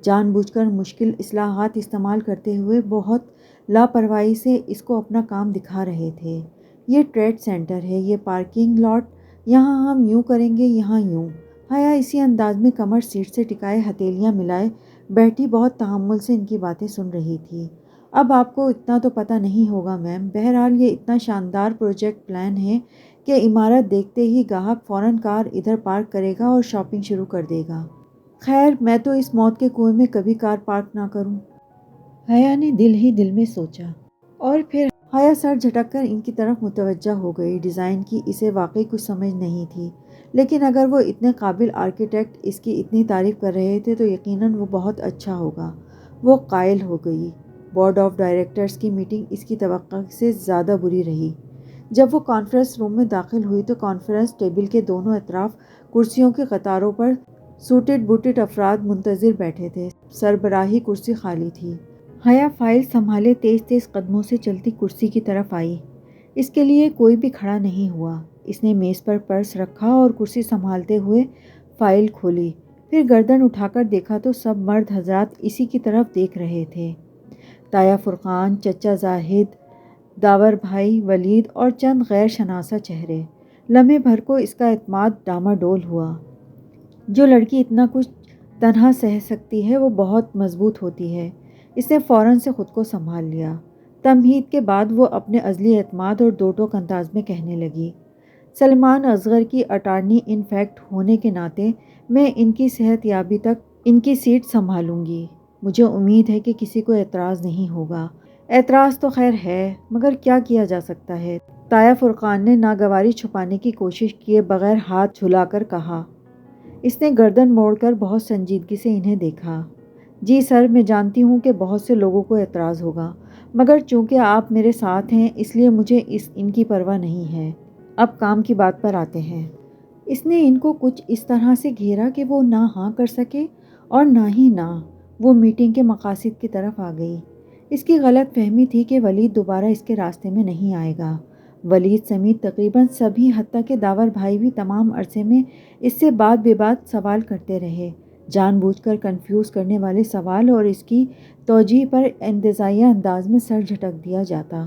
A: جان بوجھ کر مشکل اصطلاحات استعمال کرتے ہوئے بہت لاپرواہی سے اس کو اپنا کام دکھا رہے تھے۔ یہ ٹریڈ سینٹر ہے، یہ پارکنگ لاٹ، یہاں ہم یوں کریں گے، یہاں یوں۔ حیا اسی انداز میں کمر سیٹ سے ٹکائے ہتھیلیاں ملائے بیٹھی بہت تحمل سے ان کی باتیں سن رہی تھی۔ اب آپ کو اتنا تو پتہ نہیں ہوگا میم، بہرحال یہ اتنا شاندار پروجیکٹ پلان ہے کہ عمارت دیکھتے ہی گاہک فوراً کار ادھر پارک کرے گا اور شاپنگ شروع کر دے گا۔ خیر، میں تو اس موت کے کنویں میں کبھی کار پارک نہ کروں۔ حیا نے دل ہی دل میں سوچا، اور پھر حیا سر جھٹک کر ان کی طرف متوجہ ہو گئی۔ ڈیزائن کی اسے واقعی کچھ سمجھ نہیں تھی، لیکن اگر وہ اتنے قابل آرکیٹیکٹ اس کی اتنی تعریف کر رہے تھے تو یقیناً وہ بہت اچھا ہوگا۔ وہ قائل ہو گئی۔ بورڈ آف ڈائریکٹرز کی میٹنگ اس کی توقع سے زیادہ بری رہی۔ جب وہ کانفرنس روم میں داخل ہوئی تو کانفرنس ٹیبل کے دونوں اطراف کرسیوں کی قطاروں پر سوٹڈ بوٹڈ افراد منتظر بیٹھے تھے۔ سربراہی کرسی خالی تھی۔ حیا فائل سنبھالے تیز تیز قدموں سے چلتی کرسی کی طرف آئی۔ اس کے لیے کوئی بھی کھڑا نہیں ہوا۔ اس نے میز پر پرس رکھا اور کرسی سنبھالتے ہوئے فائل کھولی، پھر گردن اٹھا کر دیکھا تو سب مرد حضرات اسی کی طرف دیکھ رہے تھے۔ تایا فرقان، چچا زاہد، داور بھائی، ولید اور چند غیر شناسہ چہرے۔ لمحے بھر کو اس کا اعتماد ڈاماڈول ہوا۔ جو لڑکی اتنا کچھ تنہا سہ سکتی ہے وہ بہت مضبوط ہوتی ہے۔ اس نے فوراً سے خود کو سنبھال لیا۔ تمہید کے بعد وہ اپنے ازلی اعتماد اور دو ٹوک انداز میں کہنے لگی، سلمان اصغر کی اٹارنی ان فیکٹ ہونے کے ناطے میں ان کی صحت یابی تک ان کی سیٹ سنبھالوں گی۔ مجھے امید ہے کہ کسی کو اعتراض نہیں ہوگا۔ اعتراض تو خیر ہے، مگر کیا جا سکتا ہے؟ تایا فرقان نے ناگواری چھپانے کی کوشش کیے بغیر ہاتھ جھلا کر کہا۔ اس نے گردن موڑ کر بہت سنجیدگی سے انہیں دیکھا۔ جی سر، میں جانتی ہوں کہ بہت سے لوگوں کو اعتراض ہوگا، مگر چونکہ آپ میرے ساتھ ہیں اس لیے مجھے ان کی پرواہ نہیں ہے۔ اب کام کی بات پر آتے ہیں۔ اس نے ان کو کچھ اس طرح سے گھیرا کہ وہ نہ ہاں کر سکے اور نہ ہی نہ۔ وہ میٹنگ کے مقاصد کی طرف آ گئی۔ اس کی غلط فہمی تھی کہ ولید دوبارہ اس کے راستے میں نہیں آئے گا۔ ولید سمیت تقریباً سبھی، حتیٰ کہ داور بھائی بھی تمام عرصے میں اس سے بات بے بات سوال کرتے رہے، جان بوجھ کر کنفیوز کرنے والے سوال، اور اس کی توجیہ پر انتزاعیہ انداز میں سر جھٹک دیا جاتا۔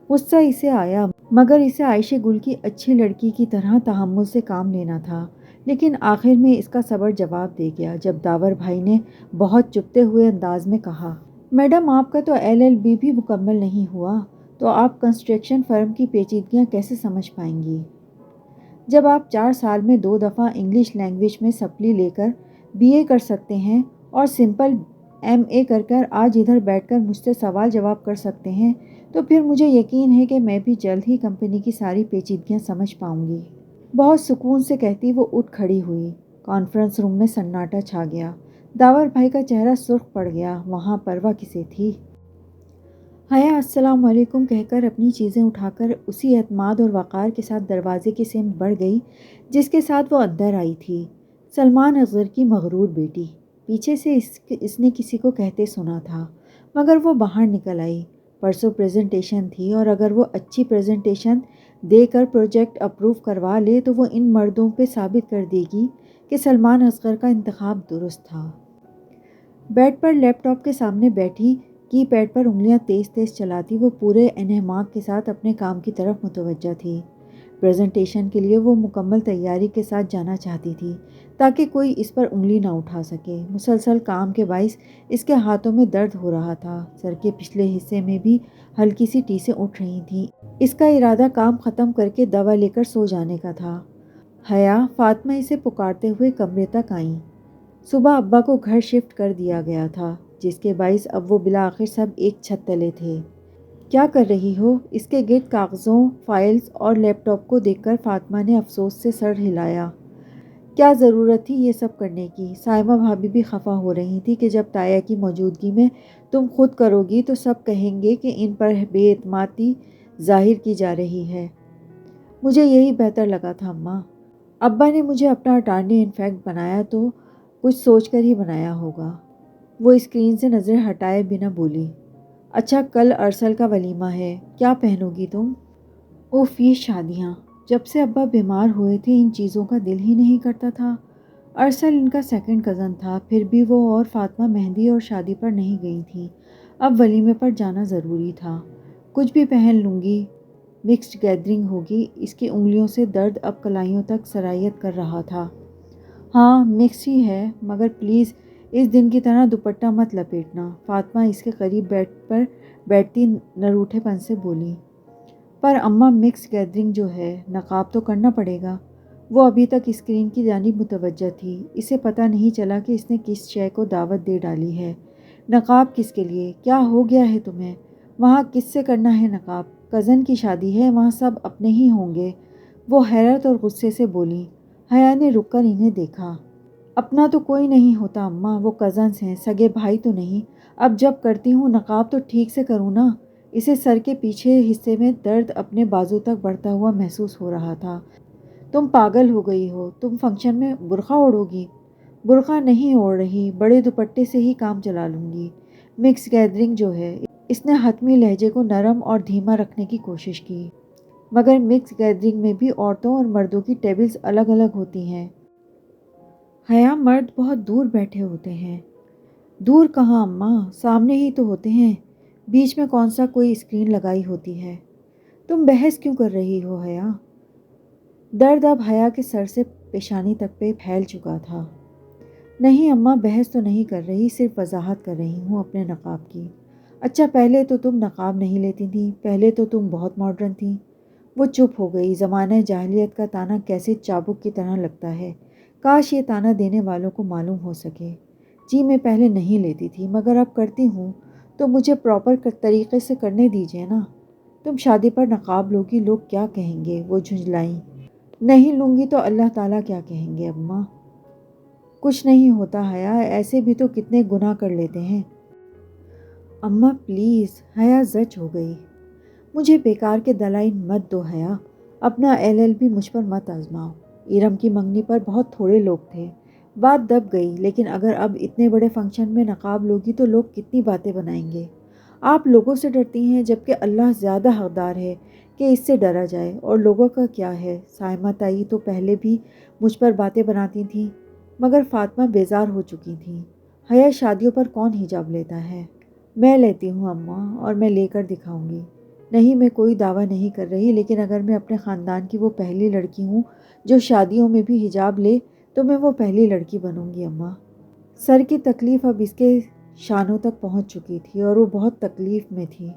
A: غصہ اسے آیا، مگر اسے عائشہ گل کی اچھی لڑکی کی طرح تحمل سے کام لینا تھا۔ لیکن آخر میں اس کا صبر جواب دے گیا جب داور بھائی نے بہت چپتے ہوئے انداز میں کہا، میڈم آپ کا تو LLB بھی مکمل نہیں ہوا، تو آپ کنسٹرکشن فرم کی پیچیدگیاں کیسے سمجھ پائیں گی؟ جب آپ 4 سال میں 2 دفعہ انگلش لینگویج میں سپلی لے کر BA کر سکتے ہیں اور سمپل MA کر آج ادھر بیٹھ کر مجھ سے سوال جواب کر سکتے ہیں، تو پھر مجھے یقین ہے کہ میں بھی جلد ہی کمپنی کی ساری پیچیدگیاں سمجھ پاؤں گی۔ بہت سکون سے کہتی وہ اٹھ کھڑی ہوئی۔ کانفرنس روم میں سناٹا چھا گیا۔ داور بھائی کا چہرہ سرخ پڑ گیا۔ وہاں پرواہ کسے تھی؟ حیا السلام علیکم کہہ کر اپنی چیزیں اٹھا کر اسی اعتماد اور وقار کے ساتھ دروازے کی سمت بڑھ گئی جس کے ساتھ وہ اندر آئی تھی۔ سلمان اصغر کی مغرور بیٹی۔ پیچھے سے اس نے کسی کو کہتے سنا تھا، مگر وہ باہر نکل آئی۔ پرسوں پریزنٹیشن تھی، اور اگر وہ اچھی پریزنٹیشن دے کر پروجیکٹ اپروو کروا لے تو وہ ان مردوں پہ ثابت کر دے گی کہ سلمان اصغر کا انتخاب درست تھا۔ بیڈ پر لیپ ٹاپ کے سامنے بیٹھی کی پیڈ پر انگلیاں تیز تیز چلاتی وہ پورے انہماک کے ساتھ اپنے کام کی طرف متوجہ تھی۔ پریزنٹیشن کے لیے وہ مکمل تیاری کے ساتھ جانا چاہتی تھی تاکہ کوئی اس پر انگلی نہ اٹھا سکے۔ مسلسل کام کے باعث اس کے ہاتھوں میں درد ہو رہا تھا۔ سر کے پچھلے حصے میں بھی ہلکی سی ٹیسیں اٹھ رہی تھیں۔ اس کا ارادہ کام ختم کر کے دوا لے کر سو جانے کا تھا۔ حیا، فاطمہ اسے پکارتے ہوئے کمرے تک آئیں۔ صبح ابا کو گھر شفٹ کر دیا گیا تھا، جس کے باعث اب وہ بالآخر سب ایک چھت تلے تھے۔ کیا کر رہی ہو؟ اس کے گرد کاغذوں، فائلز اور لیپ ٹاپ کو دیکھ کر فاطمہ نے افسوس سے سر ہلایا۔ کیا ضرورت تھی یہ سب کرنے کی؟ سائمہ بھابھی بھی خفا ہو رہی تھی کہ جب تایا کی موجودگی میں تم خود کرو گی تو سب کہیں گے کہ ان پر بے اعتمادی ظاہر کی جا رہی ہے۔ مجھے یہی بہتر لگا تھا اماں۔ ابا نے مجھے اپنا اٹارنی انفیکٹ بنایا تو کچھ سوچ کر ہی بنایا ہوگا۔ وہ اسکرین سے نظر ہٹائے بنا بولی۔ اچھا، کل ارسل کا ولیمہ ہے، کیا پہنو گی تم؟ اوف، یہ شادیاں! جب سے ابا بیمار ہوئے تھے ان چیزوں کا دل ہی نہیں کرتا تھا۔ ارسل ان کا سیکنڈ کزن تھا، پھر بھی وہ اور فاطمہ مہندی اور شادی پر نہیں گئی تھیں۔ اب ولیمے پر جانا ضروری تھا۔ کچھ بھی پہن لوں گی، مکسڈ گیدرنگ ہوگی۔ اس کی انگلیوں سے درد اب کلائیوں تک سرایت کر رہا تھا۔ ہاں مکس ہی ہے، مگر پلیز اس دن کی طرح دوپٹہ مت لپیٹنا، فاطمہ اس کے قریب بیڈ پر بیٹھتی نروٹھے پن سے بولی۔ پر اماں مکس گیدرنگ جو ہے، نقاب تو کرنا پڑے گا۔ وہ ابھی تک اسکرین کی جانب متوجہ تھی۔ اسے پتہ نہیں چلا کہ اس نے کس شے کو دعوت دے ڈالی ہے۔ نقاب کس کے لیے؟ کیا ہو گیا ہے تمہیں؟ وہاں کس سے کرنا ہے نقاب؟ کزن کی شادی ہے، وہاں سب اپنے ہی ہوں گے، وہ حیرت اور غصے سے بولی۔ حیا نے رک کر انہیں دیکھا۔ اپنا تو کوئی نہیں ہوتا اماں، وہ کزنز ہیں، سگے بھائی تو نہیں۔ اب جب کرتی ہوں نقاب تو ٹھیک سے کروں نا۔ اسے سر کے پیچھے حصے میں درد اپنے بازو تک بڑھتا ہوا محسوس ہو رہا تھا۔ تم پاگل ہو گئی ہو، تم فنکشن میں برقع اوڑھو گی؟ برقع نہیں اوڑھ رہی، بڑے دوپٹے سے ہی کام چلا لوں گی۔ مکس گیدرنگ جو ہے، اس نے حتمی لہجے کو نرم اور دھیما رکھنے کی کوشش کی، مگر مکس گیدرنگ میں بھی عورتوں اور مردوں کی ٹیبلز الگ الگ ہوتی ہیں۔ حیا، مرد بہت دور بیٹھے ہوتے ہیں۔ دور کہاں اماں، سامنے ہی تو ہوتے ہیں، بیچ میں کون سا کوئی اسکرین لگائی ہوتی ہے۔ تم بحث کیوں کر رہی ہو حیا؟ درد اب حیا کے سر سے پیشانی تک پہ پھیل چکا تھا۔ نہیں اماں، بحث تو نہیں کر رہی، صرف وضاحت کر رہی ہوں اپنے نقاب کی۔ اچھا، پہلے تو تم نقاب نہیں لیتی تھیں، پہلے تو تم بہت ماڈرن تھیں۔ وہ چپ ہو گئی۔ زمانہ جاہلیت کا تانا کیسے چابک کی طرح لگتا ہے، کاش یہ تانا دینے والوں کو معلوم ہو سکے۔ جی میں پہلے نہیں لیتی تھی، مگر اب کرتی ہوں، تو مجھے پراپر طریقے سے کرنے دیجیے نا۔ تم شادی پر نقاب لوگی، لوگ کیا کہیں گے؟ وہ جھنجھلائیں۔ نہیں لوں گی تو اللہ تعالیٰ کیا کہیں گے اماں؟ کچھ نہیں ہوتا حیا، ایسے بھی تو کتنے گناہ کر لیتے ہیں۔ اماں پلیز، حیا زچ ہو گئی۔ مجھے بیکار کے دلائل مت دو حیا، اپنا LLB مجھ پر مت آزماؤ۔ ایرم کی منگنی پر بہت تھوڑے لوگ تھے، بات دب گئی، لیکن اگر اب اتنے بڑے فنکشن میں نقاب لوگی تو لوگ کتنی باتیں بنائیں گے۔ آپ لوگوں سے ڈرتی ہیں، جبکہ اللہ زیادہ حقدار ہے کہ اس سے ڈرا جائے۔ اور لوگوں کا کیا ہے؟ سائمہ تائی تو پہلے بھی مجھ پر باتیں بناتی تھیں، مگر فاطمہ بیزار ہو چکی تھیں۔ حیا شادیوں پر کون حجاب لیتا ہے؟ میں لیتی ہوں اماں، اور میں لے کر دکھاؤں گی۔ نہیں، میں کوئی دعویٰ نہیں کر رہی، لیکن اگر میں اپنے خاندان کی وہ پہلی لڑکی ہوں جو شادیوں میں بھی حجاب لے، تو میں وہ پہلی لڑکی بنوں گی اماں۔ سر کی تکلیف اب اس کے شانوں تک پہنچ چکی تھی، اور وہ بہت تکلیف میں تھی۔